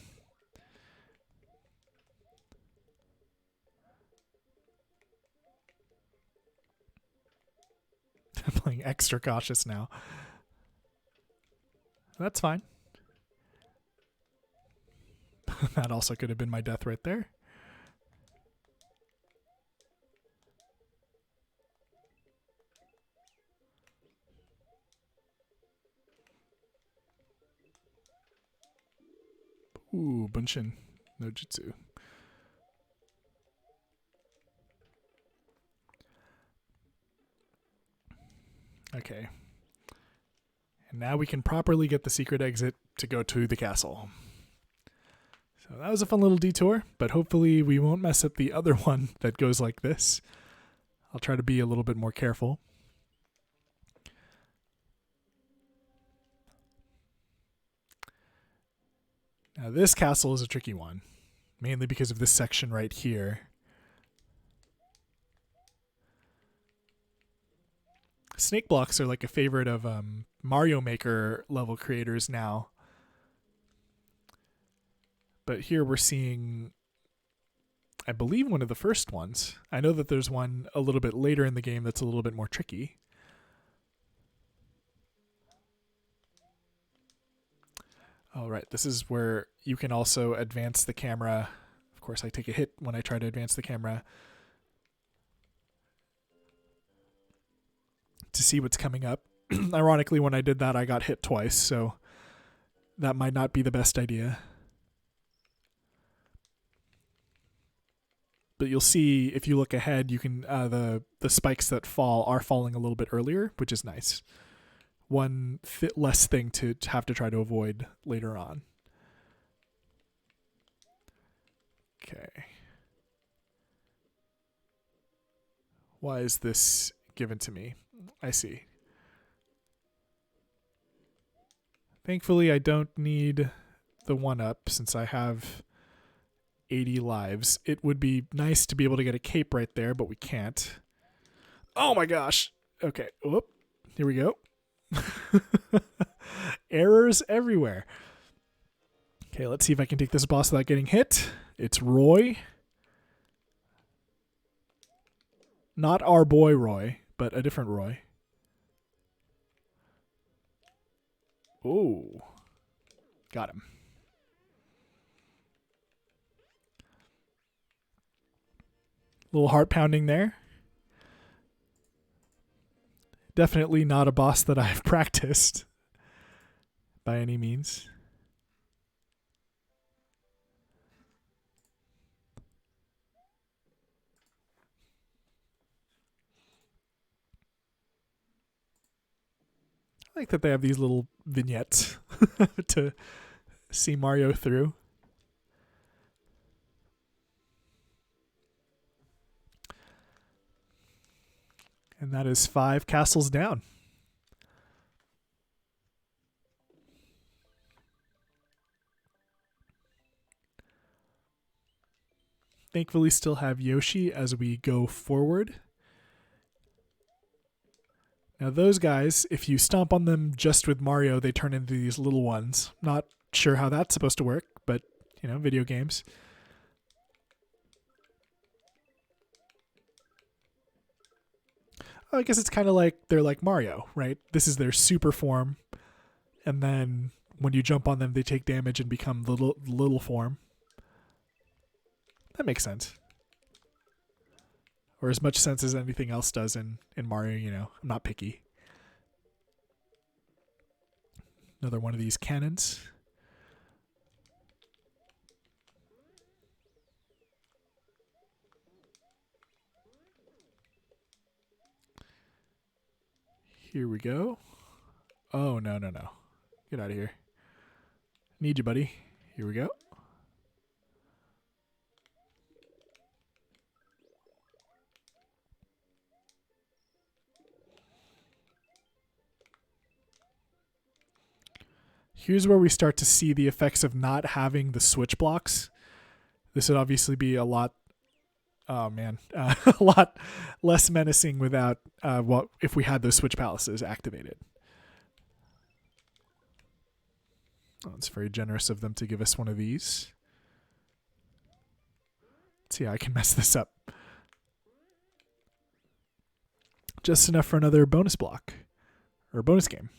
I'm playing extra cautious now. That's fine. That also could have been my death right there. Ooh, Bunshin no Jutsu. Okay. And now we can properly get the secret exit to go to the castle. So that was a fun little detour, but hopefully we won't mess up the other one that goes like this. I'll try to be a little bit more careful. Now this castle is a tricky one, mainly because of this section right here. Snake blocks are like a favorite of Mario Maker level creators now. But here we're seeing, I believe, one of the first ones. I know that there's one a little bit later in the game that's a little bit more tricky. All right, this is where you can also advance the camera. Of course, I take a hit when I try to advance the camera to see what's coming up. Ironically, when I did that, I got hit twice, so that might not be the best idea. But you'll see if you look ahead, you can the spikes that fall are falling a little bit earlier, which is nice. One less thing to have to try to avoid later on. Okay. Why is this given to me? I see. Thankfully, I don't need the 1-up since I have 80 lives. It would be nice to be able to get a cape right there, but we can't. Oh my gosh. Okay. Whoop. Here we go. Errors everywhere. Okay, let's see if I can take this boss without getting hit. It's Roy. Not our boy Roy, but a different Roy. Oh. Got him. Little heart pounding there. Definitely not a boss that I've practiced by any means. I like that they have these little vignettes to see Mario through. And that is 5 castles down. Thankfully, still have Yoshi as we go forward. Now those guys, if you stomp on them just with Mario, they turn into these little ones. Not sure how that's supposed to work, but, you know, video games. I guess it's kind of like they're like Mario, right? This is their super form, and then when you jump on them, they take damage and become the little form. That makes sense. Or as much sense as anything else does in Mario, you know. I'm not picky. Another one of these cannons. Here we go. Oh, no. Get out of here. Need you, buddy. Here we go. Here's where we start to see the effects of not having the switch blocks. This would obviously be a lot, a lot less menacing without if we had those switch palaces activated. Oh, it's very generous of them to give us one of these. Let's see how I can mess this up. Just enough for another bonus block or bonus game.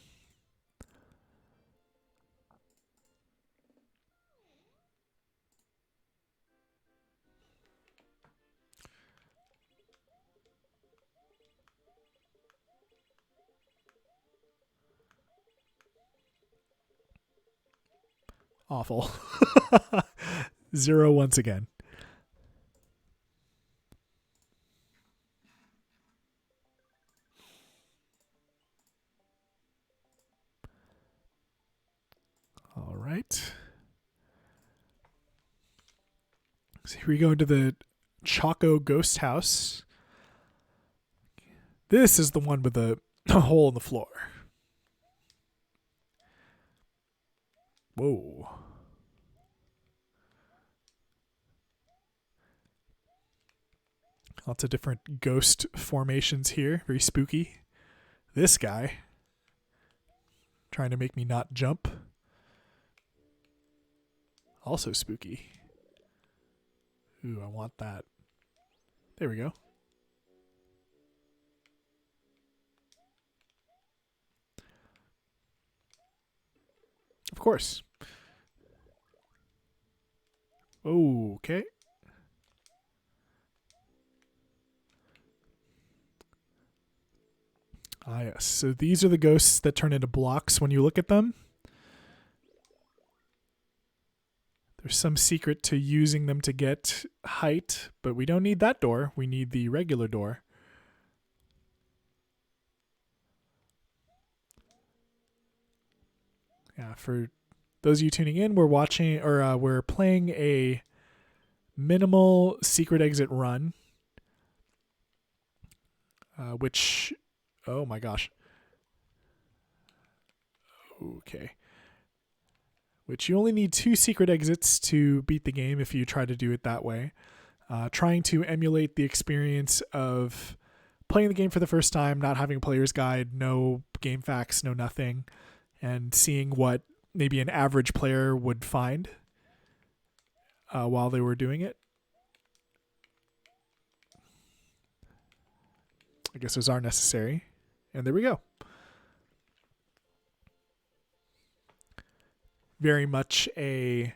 Awful. 0 once again. All right. So here we go into the Choco ghost house. This is the one with the hole in the floor. Whoa. Lots of different ghost formations here. Very spooky. This guy trying to make me not jump. Also spooky. Ooh, I want that. There we go. Of course. Okay. Ah, yes. So these are the ghosts that turn into blocks when you look at them. There's some secret to using them to get height, but we don't need that door. We need the regular door. Yeah, for those of you tuning in, we're watching or we're playing a minimal secret exit run, which, oh my gosh. Okay. Which you only need 2 secret exits to beat the game if you try to do it that way. Trying to emulate the experience of playing the game for the first time, not having a player's guide, no game facts, no nothing, and seeing what maybe an average player would find while they were doing it. I guess those are necessary. And there we go. Very much a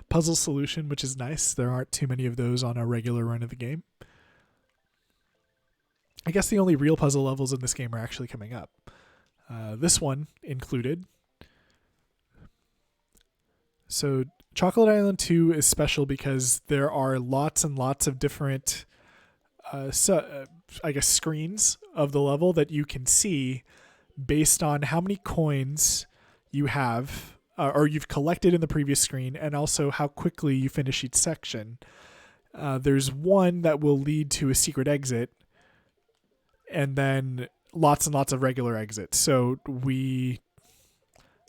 puzzle solution, which is nice. There aren't too many of those on a regular run of the game. I guess the only real puzzle levels in this game are actually coming up. This one included. So Chocolate Island 2 is special because there are lots and lots of different I guess screens of the level that you can see based on how many coins you have or you've collected in the previous screen, and also how quickly you finish each section. There's one that will lead to a secret exit, and then lots and lots of regular exits. So we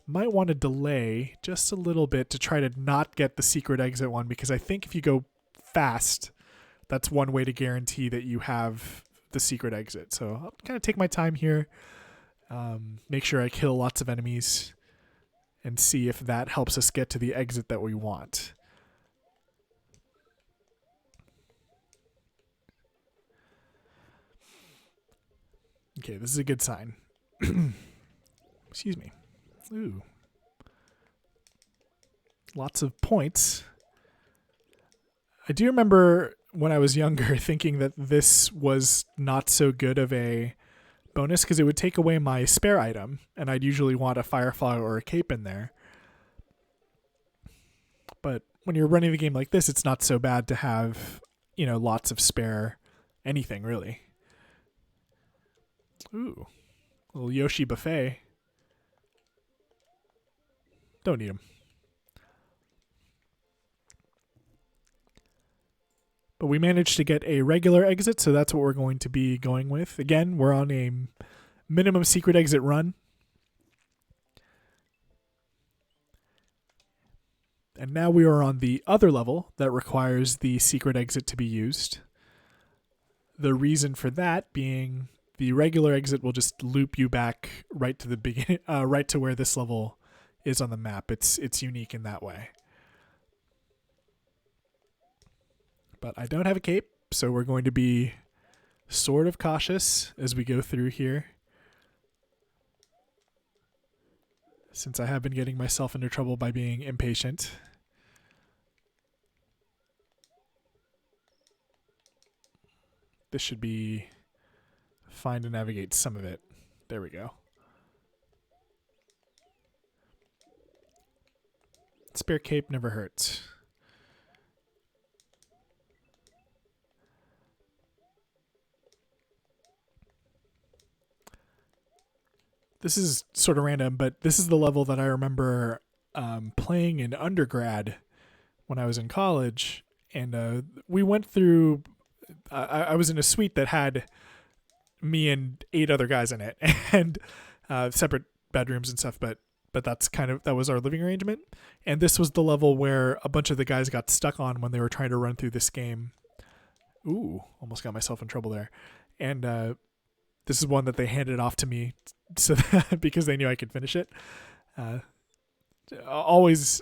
might want to delay just a little bit to try to not get the secret exit one, because I think if you go fast, that's one way to guarantee that you have the secret exit. So I'll kind of take my time here, make sure I kill lots of enemies, and see if that helps us get to the exit that we want. Okay, this is a good sign. Excuse me. Ooh. Lots of points. I do remember when I was younger thinking that this was not so good of a bonus because it would take away my spare item, and I'd usually want a firefly or a cape in there. But when you're running the game like this, it's not so bad to have, lots of spare anything, really. Ooh, little Yoshi buffet. Don't need them. But we managed to get a regular exit, so that's what we're going to be going with. Again, we're on a minimum secret exit run. And now we are on the other level that requires the secret exit to be used. The reason for that being the regular exit will just loop you back right to the beginning, right to where this level is on the map. It's unique in that way. But I don't have a cape, so we're going to be sort of cautious as we go through here, since I have been getting myself into trouble by being impatient. This should be fine to navigate some of it. There we go. Spare cape never hurts. This is sort of random, but this is the level that I remember playing in undergrad when I was in college. And we went through, I was in a suite that had me and 8 other guys in it, and separate bedrooms and stuff, but that was our living arrangement. And this was the level where a bunch of the guys got stuck on when they were trying to run through this game. Ooh, almost got myself in trouble there. And This is one that they handed off to me so that, because they knew I could finish it. I always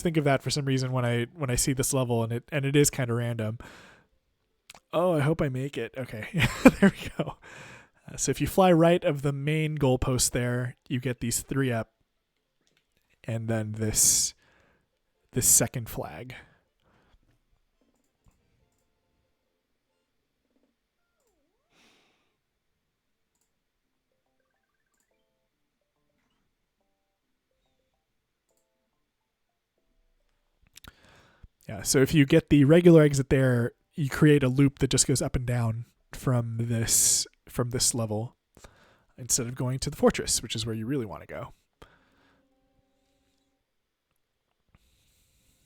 think of that for some reason when I see this level, and it is kind of random. Oh, I hope I make it. Okay, there we go. So if you fly right of the main goalpost there, you get these 3 up, and then this second flag. Yeah, so if you get the regular exit there, you create a loop that just goes up and down from this level instead of going to the fortress, which is where you really want to go.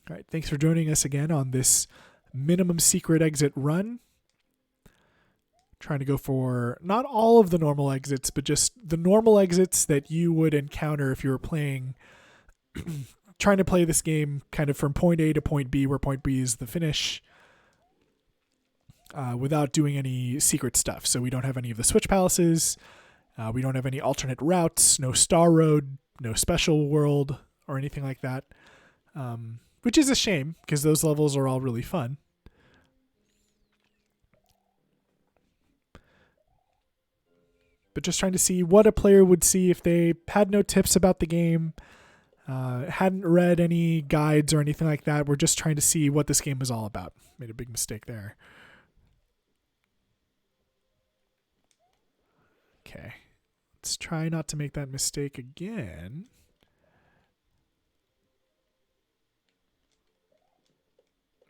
All right, thanks for joining us again on this minimum secret exit run. Trying to go for not all of the normal exits, but just the normal exits that you would encounter if you were playing, trying to play this game kind of from point A to point B, where point B is the finish, without doing any secret stuff. So we don't have any of the switch palaces. We don't have any alternate routes, no star road, no special world or anything like that, which is a shame because those levels are all really fun. But just trying to see what a player would see if they had no tips about the game, hadn't read any guides or anything like that. We're just trying to see what this game is all about. Made a big mistake there. Okay. Let's try not to make that mistake again.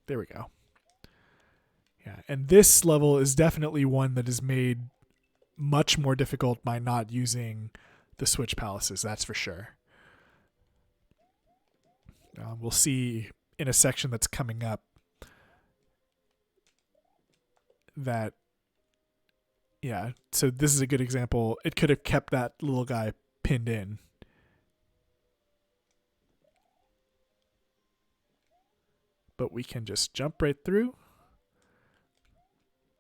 There we go. Yeah, and this level is definitely one that is made much more difficult by not using the switch palaces, that's for sure. We'll see in a section that's coming up that, yeah, so this is a good example. It could have kept that little guy pinned in. But we can just jump right through.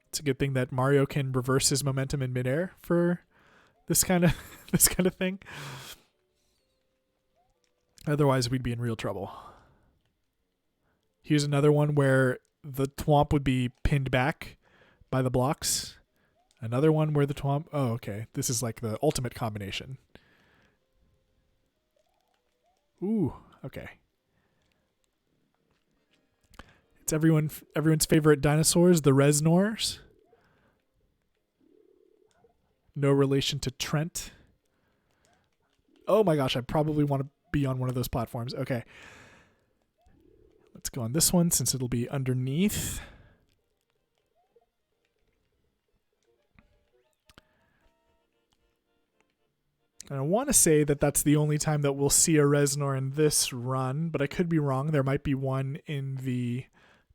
It's a good thing that Mario can reverse his momentum in midair for this kind of thing. Otherwise, we'd be in real trouble. Here's another one where the thwomp would be pinned back by the blocks. Another one where the thwomp... Oh, okay. This is like the ultimate combination. Ooh, okay. It's everyone's favorite dinosaurs, the Resnors. No relation to Trent. Oh my gosh, I probably want to be on one of those platforms. Okay. Let's go on this one since it'll be underneath. And I want to say that that's the only time that we'll see a Resnor in this run, but I could be wrong. There might be one in the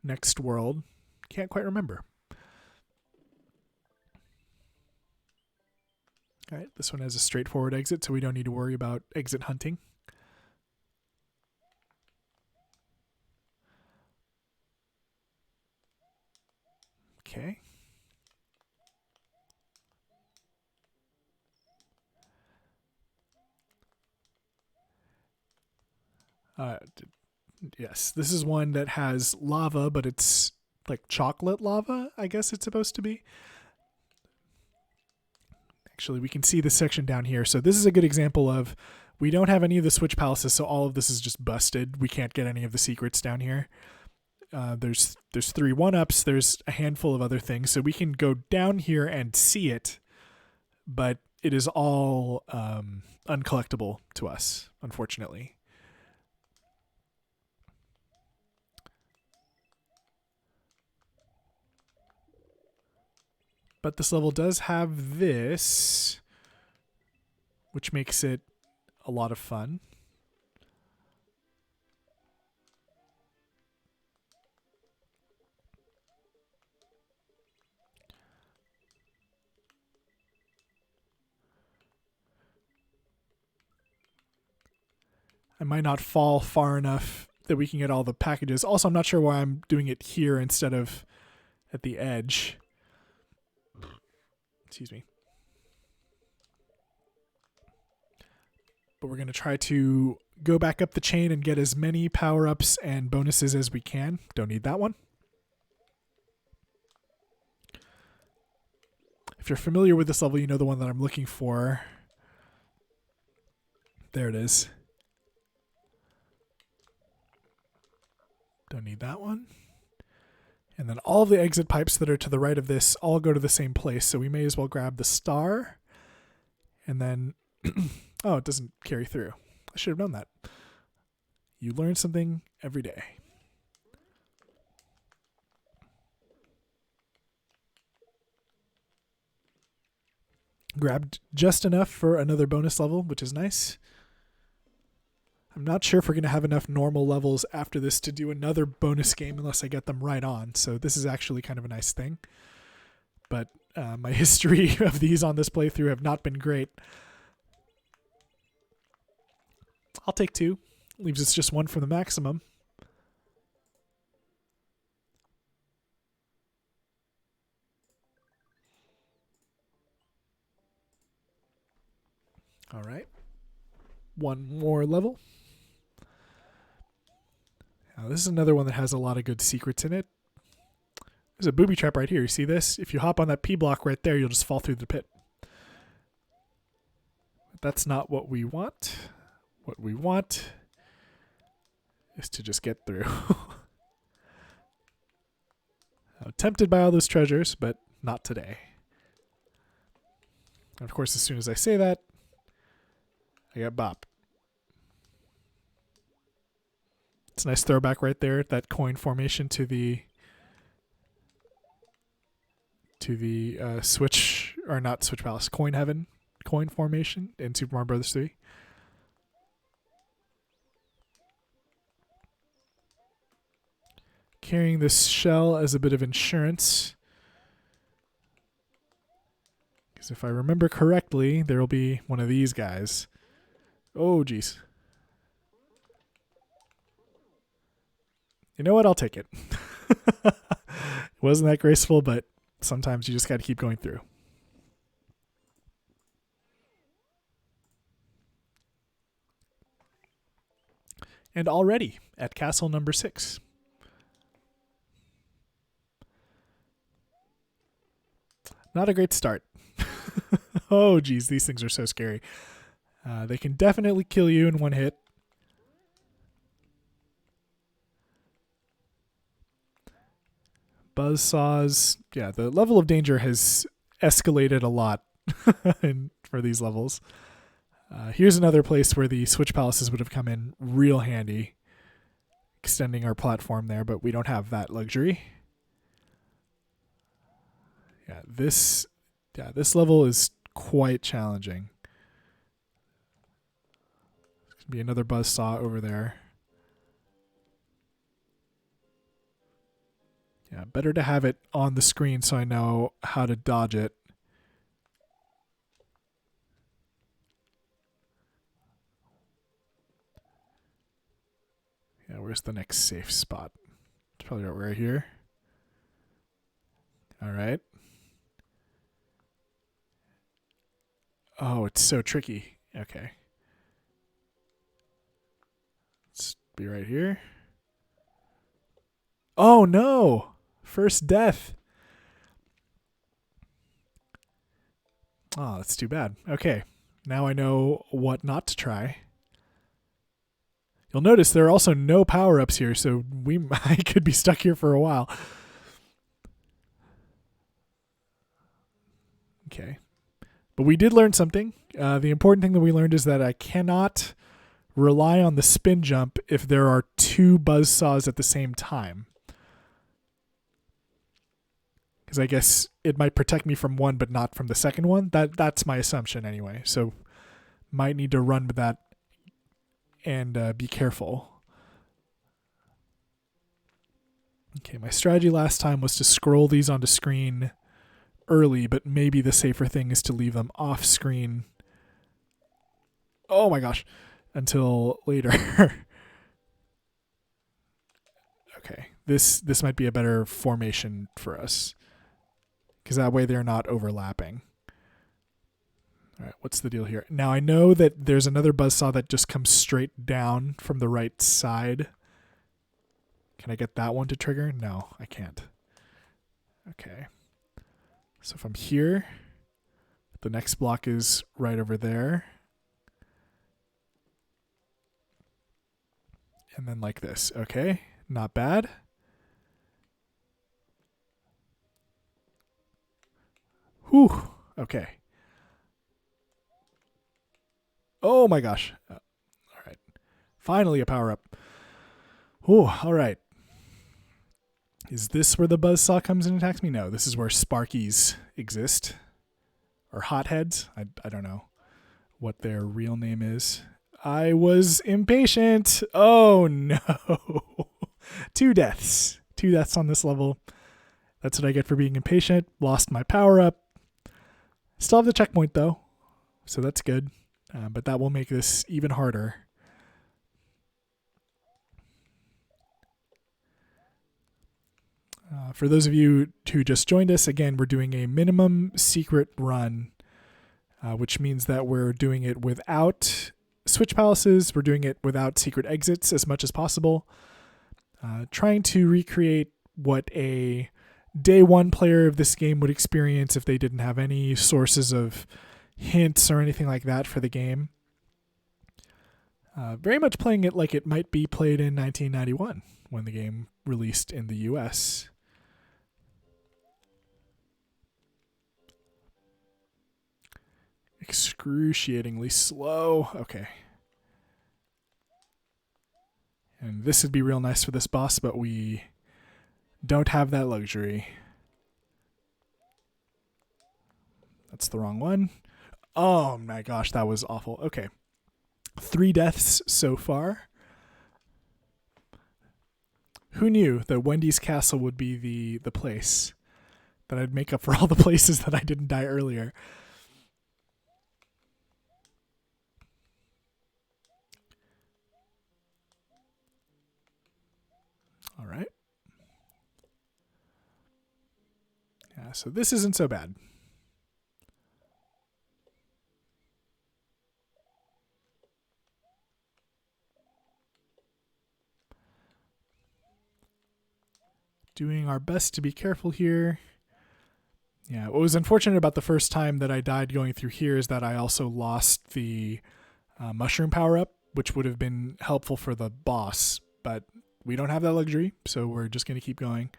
next world. Can't quite remember. All right, this one has a straightforward exit, so we don't need to worry about exit hunting. Okay. Yes, this is one that has lava, but it's like chocolate lava, I guess it's supposed to be. Actually, we can see this section down here. So this is a good example of, we don't have any of the switch palaces, so all of this is just busted. We can't get any of the secrets down here. There's 3 1-ups. There's a handful of other things. So we can go down here and see it, but it is all uncollectible to us, unfortunately. But this level does have this, which makes it a lot of fun. I might not fall far enough that we can get all the packages. Also, I'm not sure why I'm doing it here instead of at the edge. Excuse me. but we're going to try to go back up the chain and get as many power-ups and bonuses as we can. Don't need that one. If you're familiar with this level, you know the one that I'm looking for. There it is. Don't need that one. And then all of the exit pipes that are to the right of this all go to the same place, so we may as well grab the star. And then, oh, it doesn't carry through. I should have known that. You learn something every day. Grabbed just enough for another bonus level, which is nice. I'm not sure if we're going to have enough normal levels after this to do another bonus game unless I get them right on. So this is actually kind of a nice thing. But my history of these on this playthrough have not been great. I'll take 2. Leaves us just 1 from the maximum. All right. 1 more level. Now, this is another one that has a lot of good secrets in it. There's a booby trap right here. You see this? If you hop on that P block right there, you'll just fall through the pit. But that's not what we want. What we want is to just get through. I'm tempted by all those treasures, but not today. And of course, as soon as I say that, I get bop. It's a nice throwback right there, that coin formation to the Switch, or not Switch Palace, Coin Heaven coin formation in Super Mario Bros. 3. Carrying this shell as a bit of insurance. Because if I remember correctly, there will be one of these guys. Oh, geez. You know what? I'll take it. It wasn't that graceful, but sometimes you just got to keep going through. And already at castle number 6. Not a great start. Oh, geez, these things are so scary. They can definitely kill you in one hit. Buzzsaws. Yeah, the level of danger has escalated a lot for these levels. Here's another place where the Switch Palaces would have come in real handy, extending our platform there, but we don't have that luxury. Yeah, this level is quite challenging. There's going to be another buzzsaw over there. Yeah, better to have it on the screen so I know how to dodge it. Yeah, where's the next safe spot? It's probably right here. All right. Oh, it's so tricky. Okay. Let's be right here. Oh, no. First death. Oh, that's too bad. Okay. Now I know what not to try. You'll notice there are also no power-ups here, so I could be stuck here for a while. Okay. But we did learn something. The important thing that we learned is that I cannot rely on the spin jump if there are 2 buzzsaws at the same time. Because I guess it might protect me from one but not from the second one. That's my assumption anyway. So might need to run with that and be careful. Okay, my strategy last time was to scroll these onto screen early, but maybe the safer thing is to leave them off screen. Oh my gosh, until later. Okay, this might be a better formation for us, because that way they're not overlapping. All right, what's the deal here? Now I know that there's another buzzsaw that just comes straight down from the right side. Can I get that one to trigger? No, I can't. Okay. So if I'm here, the next block is right over there. And then like this. Okay, not bad. Whew. Okay. Oh my gosh. All right. Finally a power up. Oh, all right. Is this where the buzzsaw comes and attacks me? No, this is where Sparkies exist. Or hotheads. I don't know what their real name is. I was impatient. Oh no. 2 deaths. 2 deaths on this level. That's what I get for being impatient. Lost my power up. Still have the checkpoint though, so that's good. But that will make this even harder. For those of you who just joined us, again, we're doing a minimum secret run, which means that we're doing it without switch palaces. We're doing it without secret exits as much as possible. Trying to recreate what a day one player of this game would experience if they didn't have any sources of hints or anything like that for the game. Very much playing it like it might be played in 1991 when the game released in the US. Excruciatingly slow. Okay. And this would be real nice for this boss, but we don't have that luxury. That's the wrong one. Oh my gosh, that was awful. Okay. 3 deaths so far. Who knew that Wendy's Castle would be the place that I'd make up for all the places that I didn't die earlier. All right. Yeah, so this isn't so bad. Doing our best to be careful here. Yeah, what was unfortunate about the first time that I died going through here is that I also lost the mushroom power-up, which would have been helpful for the boss, but we don't have that luxury, so we're just going to keep going.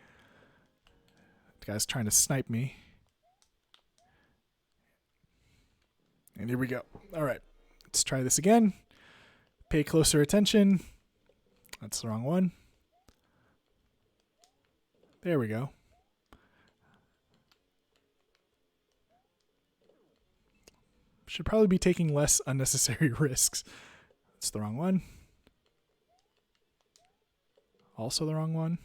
The guy's trying to snipe me. And here we go. All right, let's try this again. Pay closer attention. That's the wrong one. There we go. Should probably be taking less unnecessary risks. That's the wrong one. Also the wrong one.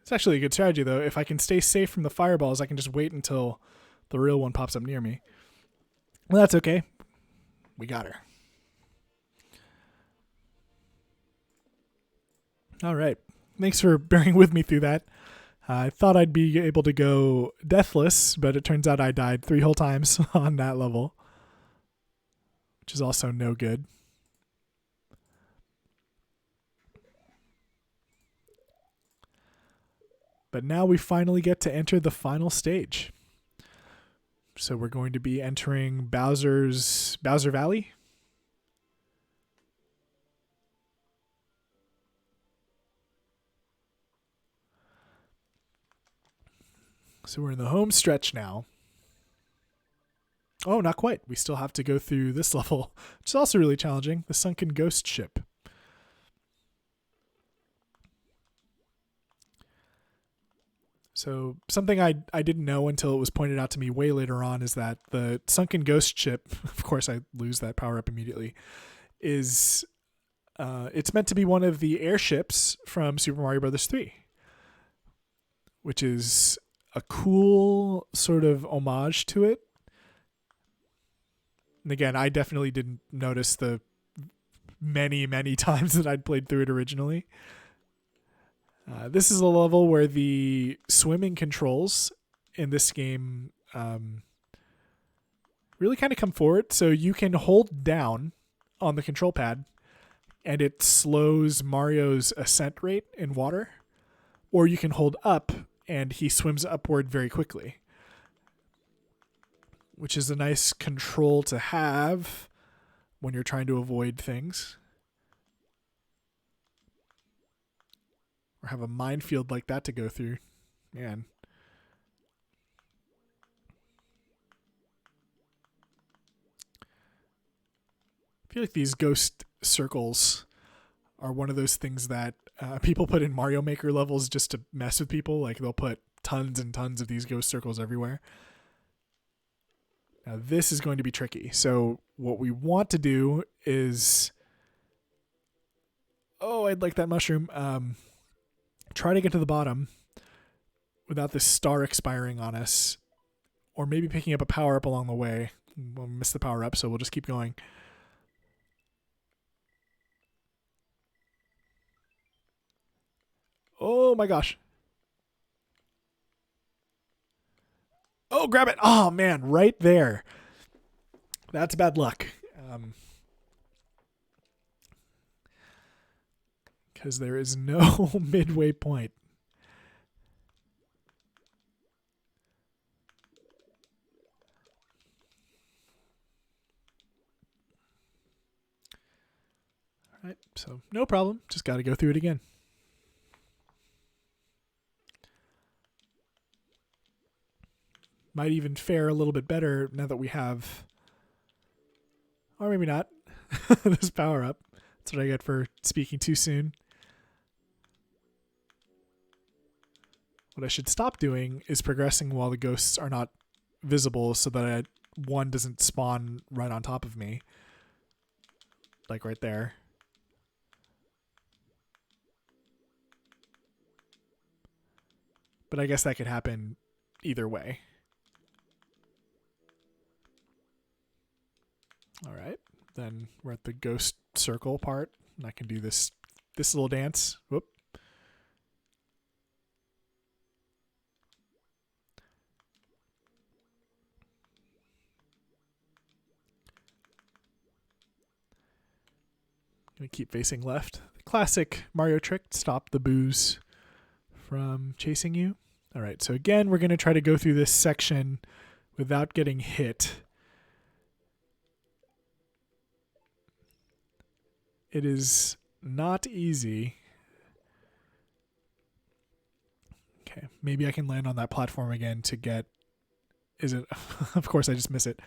It's actually a good strategy, though. If I can stay safe from the fireballs, I can just wait until the real one pops up near me. Well, that's okay. We got her. All right. Thanks for bearing with me through that. I thought I'd be able to go deathless, but it turns out I died 3 whole times on that level, which is also no good. But now we finally get to enter the final stage. So we're going to be entering Bowser Valley. So we're in the home stretch now. Oh, not quite. We still have to go through this level, which is also really challenging. The sunken ghost ship. So something I didn't know until it was pointed out to me way later on is that the sunken ghost ship, of course I lose that power up immediately, is it's meant to be one of the airships from Super Mario Bros. 3, which is a cool sort of homage to it. And again, I definitely didn't notice the many, many times that I'd played through it originally. This is a level where the swimming controls in this game really kind of come forward. So you can hold down on the control pad and it slows Mario's ascent rate in water, or you can hold up and he swims upward very quickly, which is a nice control to have when you're trying to avoid things. Or have a minefield like that to go through. Man. I feel like these ghost circles are one of those things that people put in Mario Maker levels just to mess with people. Like they'll put tons and tons of these ghost circles everywhere. Now this is going to be tricky. So what we want to do is... Oh, I'd like that mushroom. Try to get to the bottom without this star expiring on us. Or maybe picking up a power-up along the way. We'll miss the power-up, so we'll just keep going. Oh my gosh. Oh, grab it. Oh man, right there. That's bad luck. Because there is no midway point. All right, so no problem. Just got to go through it again. Might even fare a little bit better now that we have, or maybe not, this power up. That's what I get for speaking too soon. What I should stop doing is progressing while the ghosts are not visible so that one doesn't spawn right on top of me. Like right there. But I guess that could happen either way. All right, then we're at the ghost circle part, and I can do this little dance. Whoop. Gonna keep facing left. The classic Mario trick, stop the boos from chasing you. All right, so again, we're gonna try to go through this section without getting hit. It is not easy. Okay, maybe I can land on that platform again to get... Is it... Of course, I just miss it.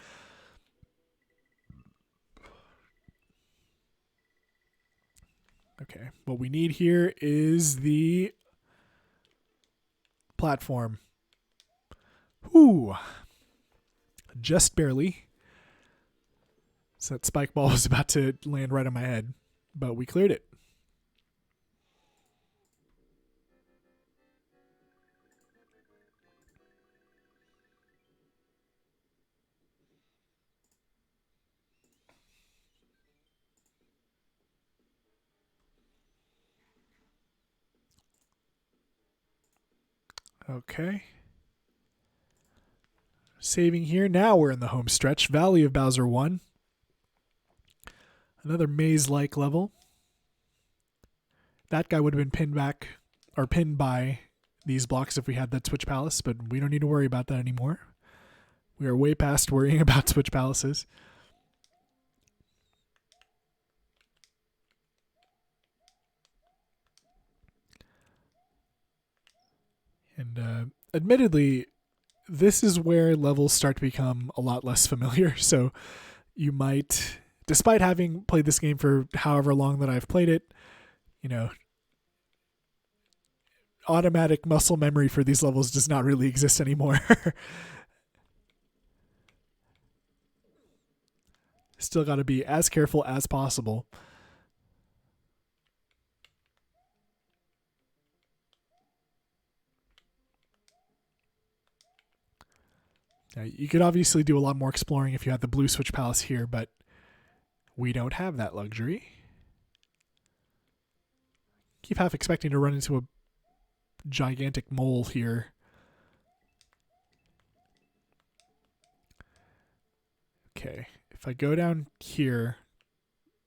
Okay, what we need here is the platform. Whew. Just barely. So that spike ball was about to land right on my head, but we cleared it. Okay. Saving here. Now we're in the home stretch. Valley of Bowser 1. Another maze-like level. That guy would have been pinned by these blocks if we had that Switch Palace, but we don't need to worry about that anymore. We are way past worrying about Switch Palaces. And admittedly, this is where levels start to become a lot less familiar. So you might, despite having played this game for however long that I've played it, automatic muscle memory for these levels does not really exist anymore. Still got to be as careful as possible. Now, you could obviously do a lot more exploring if you had the blue Switch Palace here, but we don't have that luxury. Keep half expecting to run into a gigantic mole here. Okay, if I go down here,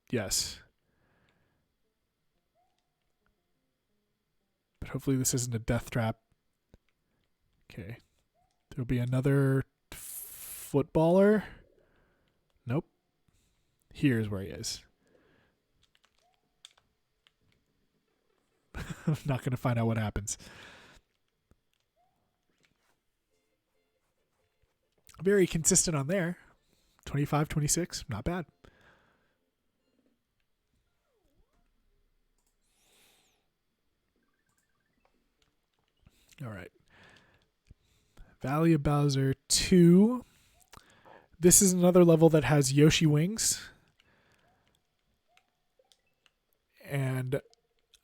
yes. But hopefully this isn't a death trap. Okay, there'll be another footballer. Nope. Here's where he is. I'm not going to find out what happens. Very consistent on there. 25, 26, not bad. All right. Valley of Bowser 2. This is another level that has Yoshi wings. And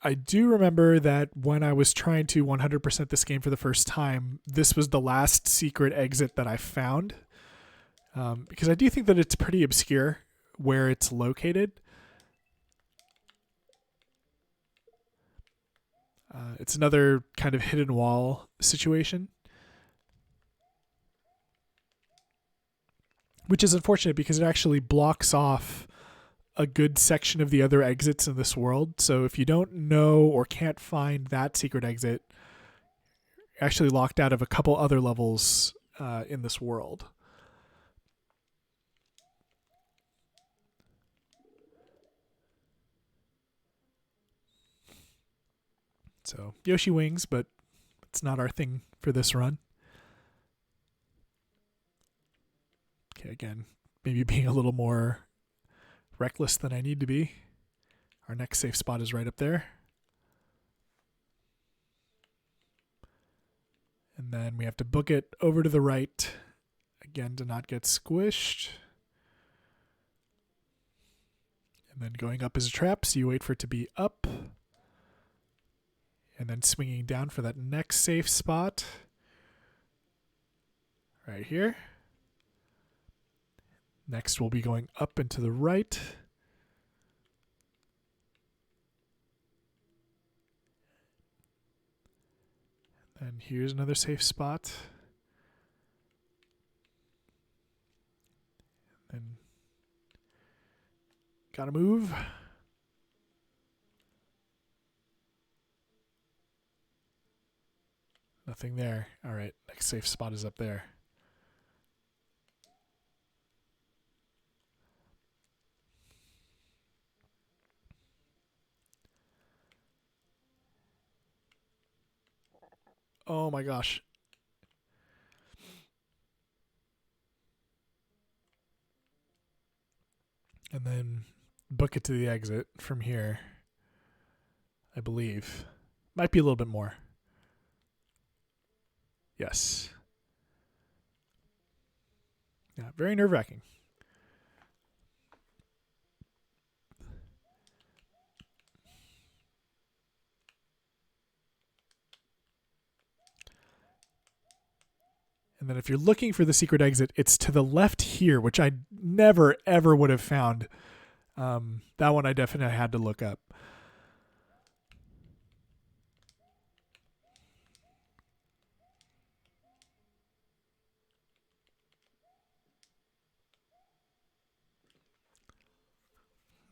I do remember that when I was trying to 100% this game for the first time, this was the last secret exit that I found. Because I do think that it's pretty obscure where it's located. It's another kind of hidden wall situation. Which is unfortunate because it actually blocks off a good section of the other exits in this world. So if you don't know or can't find that secret exit, you're actually locked out of a couple other levels in this world. So Yoshi wings, but it's not our thing for this run. Okay, again, maybe being a little more reckless than I need to be. Our next safe spot is right up there. And then we have to book it over to the right, again, to not get squished. And then going up is a trap, so you wait for it to be up. And then swinging down for that next safe spot. Right here. Next we'll be going up and to the right. And here's another safe spot. And gotta move. Nothing there. All right, next safe spot is up there. Oh my gosh. And then book it to the exit from here, I believe. Might be a little bit more. Yes. Yeah, very nerve-wracking. And then if you're looking for the secret exit, it's to the left here, which I never, ever would have found. That one I definitely had to look up.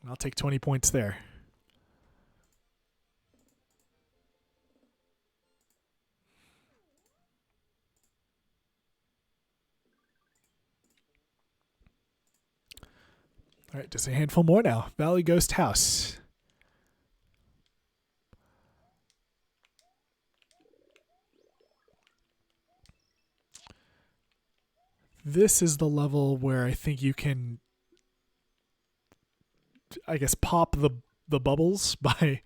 I'll take 20 points there. All right, just a handful more now. Valley Ghost House. This is the level where I think you can, I guess, pop the bubbles by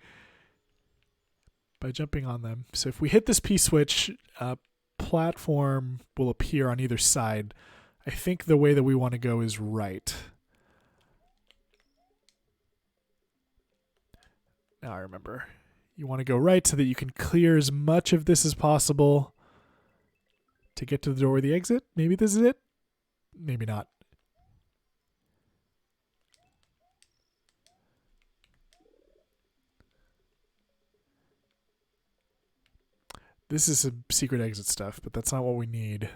jumping on them. So if we hit this P-switch, a platform will appear on either side. I think the way that we want to go is right. Now I remember. You want to go right so that you can clear as much of this as possible to get to the door of the exit. Maybe this is it. Maybe not. This is some secret exit stuff, but that's not what we need.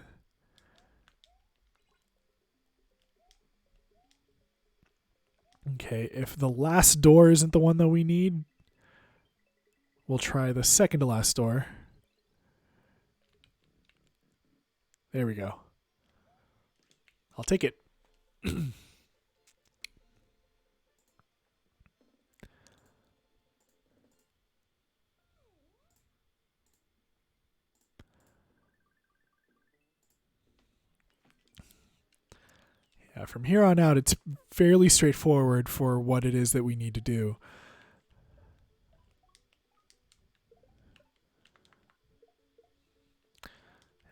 Okay, if the last door isn't the one that we need, we'll try the second to last door. There we go. I'll take it. Yeah, from here on out, it's fairly straightforward for what it is that we need to do.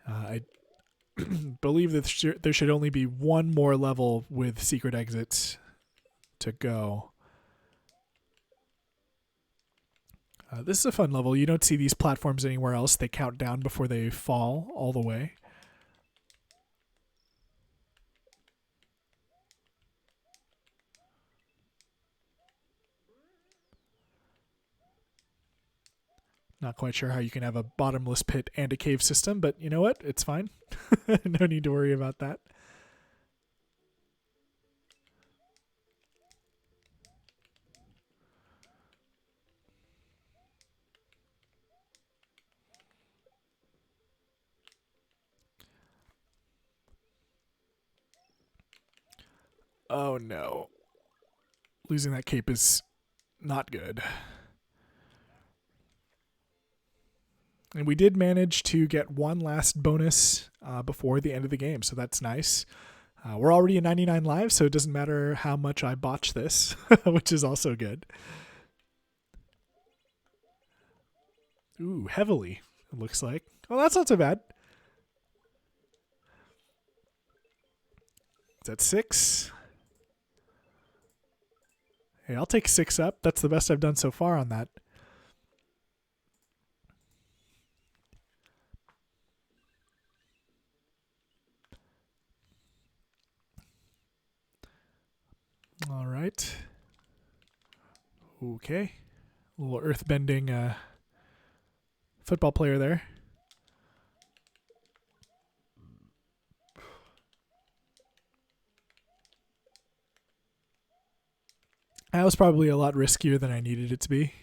I believe that there should only be one more level with secret exits to go. This is a fun level. You don't see these platforms anywhere else. They count down before they fall all the way. Not quite sure how you can have a bottomless pit and a cave system, but you know what? It's fine. No need to worry about that. Oh no. Losing that cape is not good. And we did manage to get one last bonus before the end of the game, so that's nice. We're already at 99 lives, so it doesn't matter how much I botch this, which is also good. Ooh, heavily, it looks like. Well, that's not so bad. Is that 6? Hey, I'll take 6 up. That's the best I've done so far on that. All right. Okay. A little earth-bending football player there. That was probably a lot riskier than I needed it to be.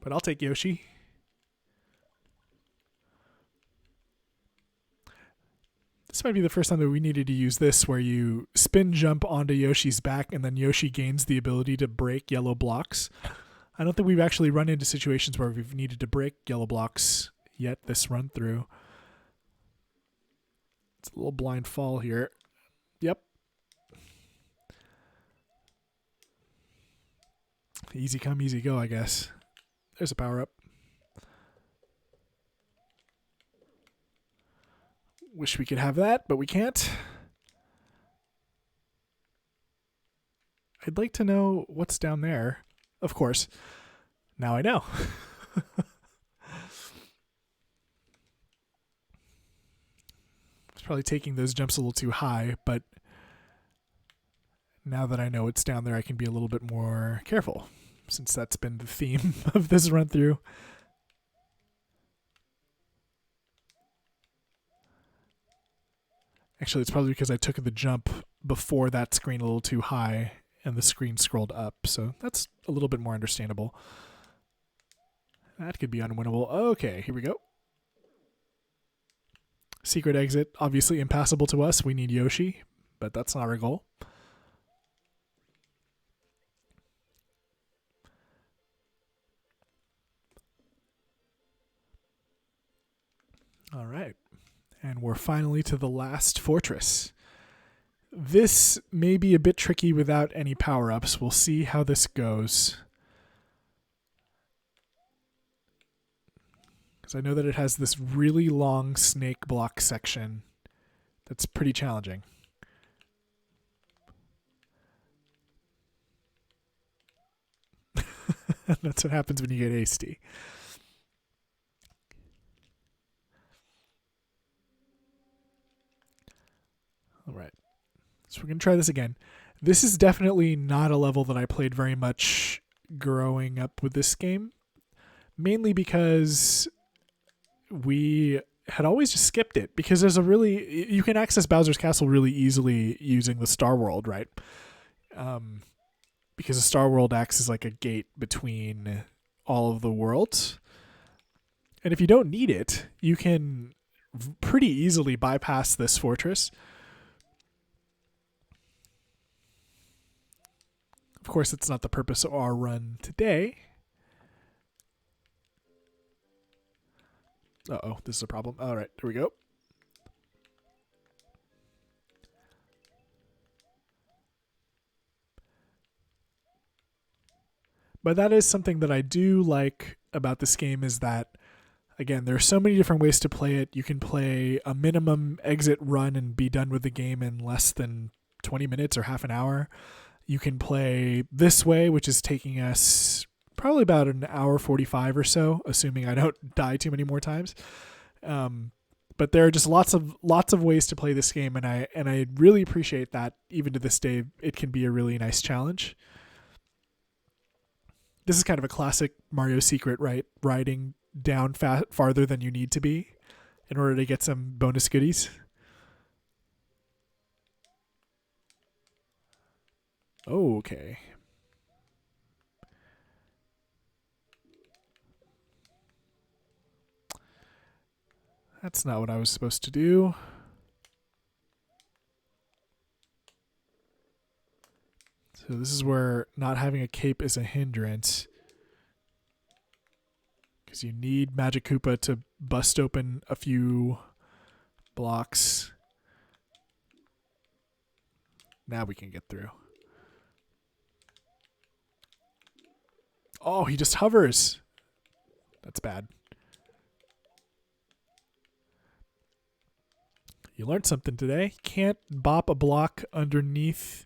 But I'll take Yoshi. This might be the first time that we needed to use this, where you spin jump onto Yoshi's back and then Yoshi gains the ability to break yellow blocks. I don't think we've actually run into situations where we've needed to break yellow blocks yet this run through. It's a little blind fall here. Yep. Easy come, easy go, I guess. There's a power up. Wish we could have that, but we can't. I'd like to know what's down there. Of course. Now I know. Probably taking those jumps a little too high, but now that I know it's down there, I can be a little bit more careful, since that's been the theme of this run through. Actually, it's probably because I took the jump before that screen a little too high and the screen scrolled up, so that's a little bit more understandable. That could be unwinnable. Okay, here we go. Secret exit, obviously impassable to us. We need Yoshi, but that's not our goal. All right. And we're finally to the last fortress. This may be a bit tricky without any power-ups. We'll see how this goes. Because I know that it has this really long snake block section that's pretty challenging. That's what happens when you get hasty. All right. So we're going to try this again. This is definitely not a level that I played very much growing up with this game. Mainly because we had always just skipped it because you can access Bowser's Castle really easily using the Star World, right? Because the Star World acts as like a gate between all of the worlds. And if you don't need it, you can pretty easily bypass this fortress. Of course, it's not the purpose of our run today. Uh-oh, this is a problem. All right, here we go. But that is something that I do like about this game is that, again, there are so many different ways to play it. You can play a minimum exit run and be done with the game in less than 20 minutes or half an hour. You can play this way, which is taking us probably about an hour 45 or so, assuming I don't die too many more times. But there are just lots of ways to play this game, and I really appreciate that. Even to this day, it can be a really nice challenge. This is kind of a classic Mario secret, right? Riding down farther than you need to be in order to get some bonus goodies. Oh, okay. That's not what I was supposed to do. So this is where not having a cape is a hindrance. Because you need Magic Koopa to bust open a few blocks. Now we can get through. Oh, he just hovers. That's bad. You learned something today. You can't bop a block underneath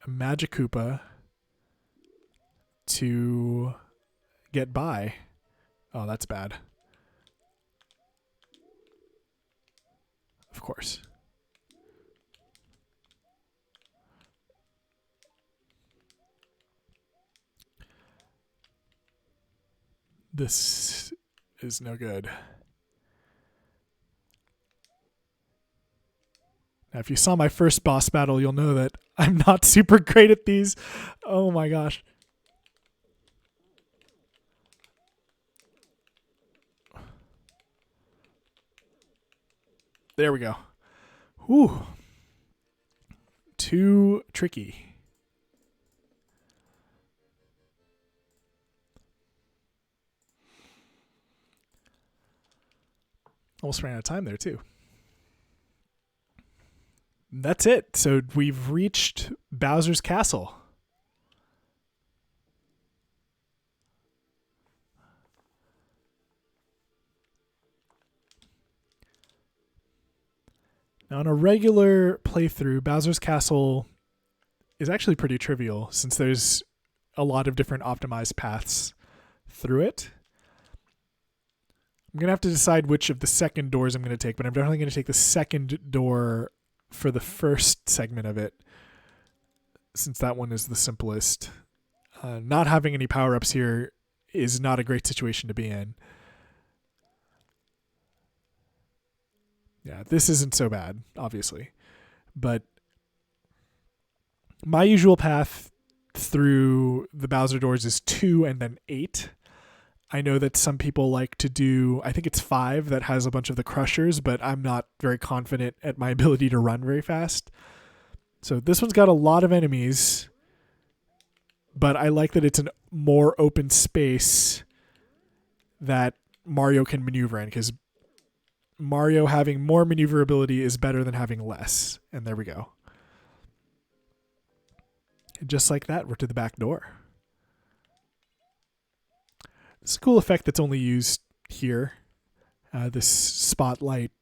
a Magic Koopa to get by. Oh, that's bad. Of course. This is no good. Now, if you saw my first boss battle, you'll know that I'm not super great at these. Oh my gosh. There we go. Whew. Too tricky. Almost ran out of time there, too. That's it. So we've reached Bowser's Castle. Now, on a regular playthrough, Bowser's Castle is actually pretty trivial since there's a lot of different optimized paths through it. I'm going to have to decide which of the second doors I'm going to take, but I'm definitely going to take the second door for the first segment of it, since that one is the simplest. Not having any power-ups here is not a great situation to be in. Yeah, this isn't so bad, obviously. But my usual path through the Bowser doors is 2 and then 8. I know that some people like to do, I think it's 5 that has a bunch of the crushers, but I'm not very confident at my ability to run very fast. So this one's got a lot of enemies, but I like that it's a more open space that Mario can maneuver in, because Mario having more maneuverability is better than having less. And there we go. And just like that, we're to the back door. It's a cool effect that's only used here. This spotlight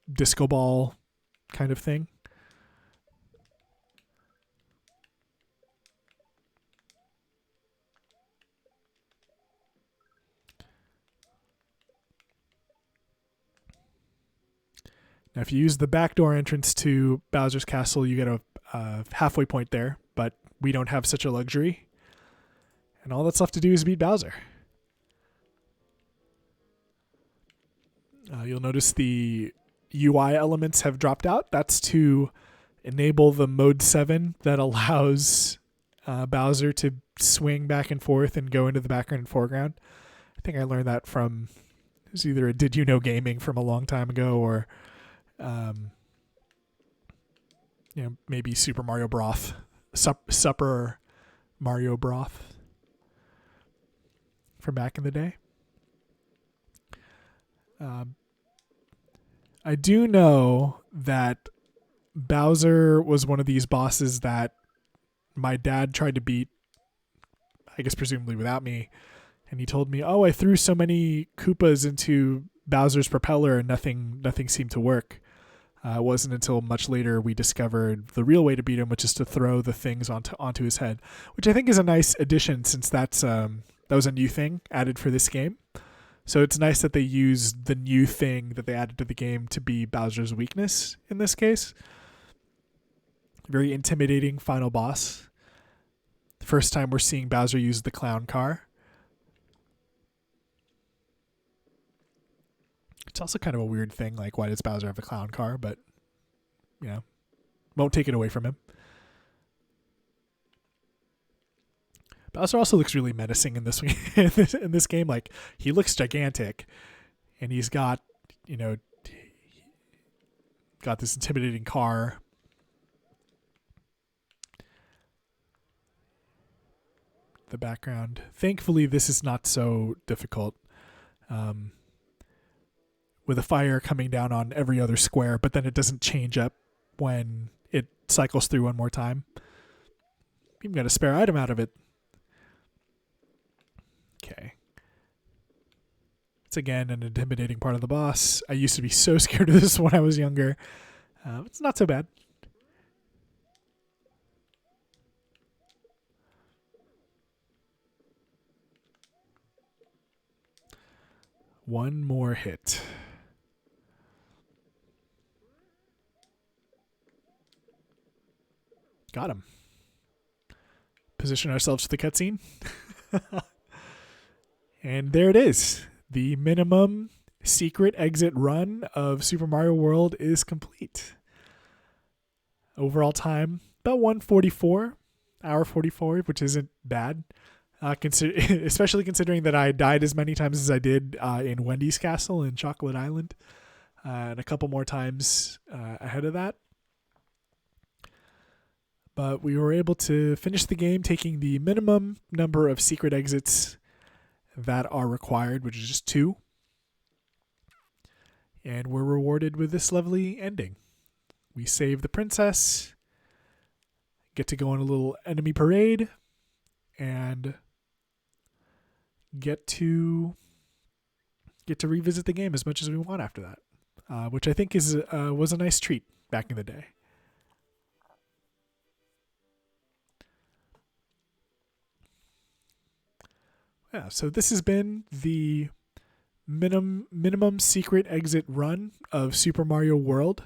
disco ball kind of thing. Now, if you use the backdoor entrance to Bowser's Castle, you get a halfway point there, but we don't have such a luxury. And all that's left to do is beat Bowser. You'll notice the UI elements have dropped out. That's to enable the mode 7 that allows Bowser to swing back and forth and go into the background and foreground. I think I learned that from, it was either a Did You Know Gaming from a long time ago, or maybe Super Mario Broth, Supper Mario Broth from back in the day. I do know that Bowser was one of these bosses that my dad tried to beat, I guess presumably without me, and he told me, "Oh, I threw so many Koopas into Bowser's propeller and nothing seemed to work." It wasn't until much later we discovered the real way to beat him, which is to throw the things onto his head, which I think is a nice addition, since that was a new thing added for this game. So it's nice that they used the new thing that they added to the game to be Bowser's weakness in this case. Very intimidating final boss. First time we're seeing Bowser use the clown car. It's also kind of a weird thing, like why does Bowser have a clown car, but won't take it away from him. Bowser also looks really menacing in this in this game. Like, he looks gigantic, and he's got this intimidating car. The background. Thankfully, this is not so difficult. With a fire coming down on every other square, but then it doesn't change up when it cycles through one more time. Even got a spare item out of it. Okay. It's again an intimidating part of the boss. I used to be so scared of this when I was younger. It's not so bad. One more hit. Got him. Position ourselves for the cutscene. And there it is. The minimum secret exit run of Super Mario World is complete. Overall time, about 1:44, hour 44, which isn't bad. Especially considering that I died as many times as I did in Wendy's Castle in Chocolate Island, and a couple more times ahead of that. But we were able to finish the game taking the minimum number of secret exits that are required, which is just 2. And we're rewarded with this lovely ending. We save the princess, get to go on a little enemy parade, and get to revisit the game as much as we want after that, which I think was a nice treat back in the day. Yeah, so this has been the minimum secret exit run of Super Mario World.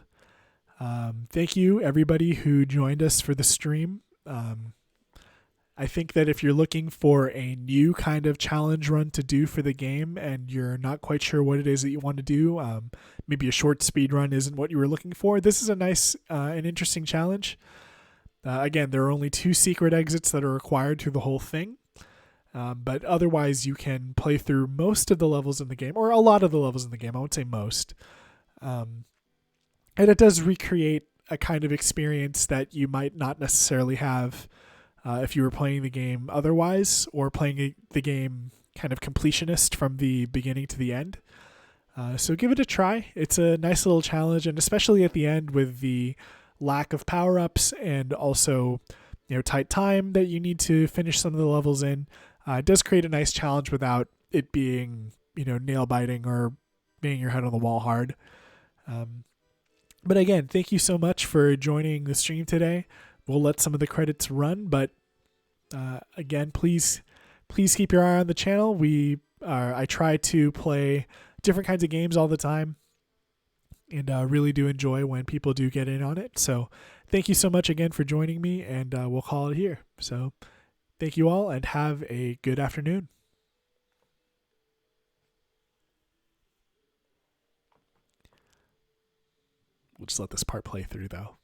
Thank you, everybody who joined us for the stream. I think that if you're looking for a new kind of challenge run to do for the game and you're not quite sure what it is that you want to do, maybe a short speed run isn't what you were looking for, this is a nice and interesting challenge. Again, there are only 2 secret exits that are required through the whole thing. But otherwise, you can play through most of the levels in the game, or a lot of the levels in the game. I won't say most. And it does recreate a kind of experience that you might not necessarily have if you were playing the game otherwise, or playing the game kind of completionist from the beginning to the end. So give it a try. It's a nice little challenge, and especially at the end with the lack of power-ups and also tight time that you need to finish some of the levels in. It does create a nice challenge without it being, nail biting or banging your head on the wall hard. But again, thank you so much for joining the stream today. We'll let some of the credits run, but again, please keep your eye on the channel. I try to play different kinds of games all the time, and really do enjoy when people do get in on it. So thank you so much again for joining me, and we'll call it here. So thank you all, and have a good afternoon. We'll just let this part play through, though.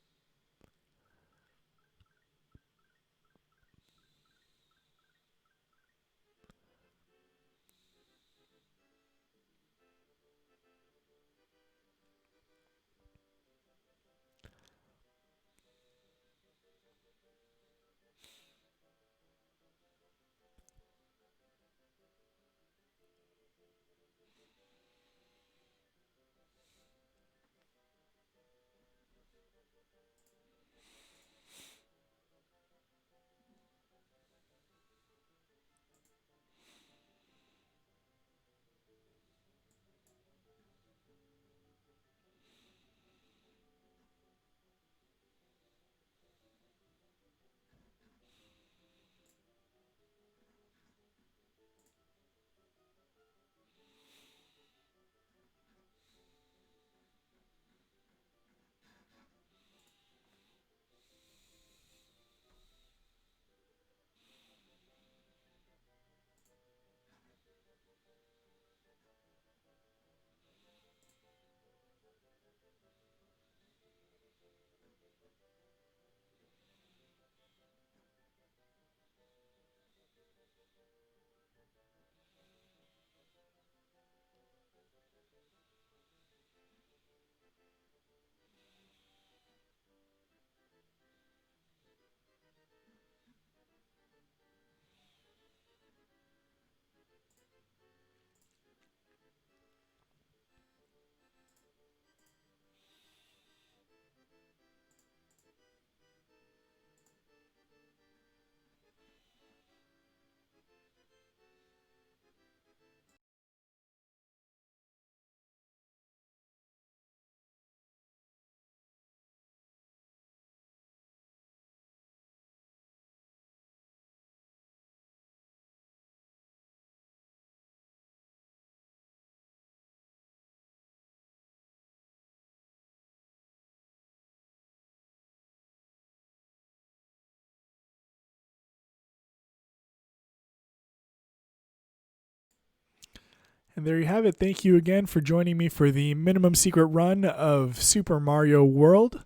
And there you have it. Thank you again for joining me for the minimum secret run of Super Mario World.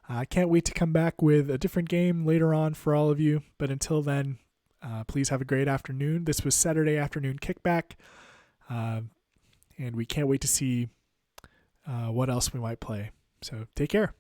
I can't wait to come back with a different game later on for all of you. But until then, please have a great afternoon. This was Saturday Afternoon Kickback. And we can't wait to see what else we might play. So take care.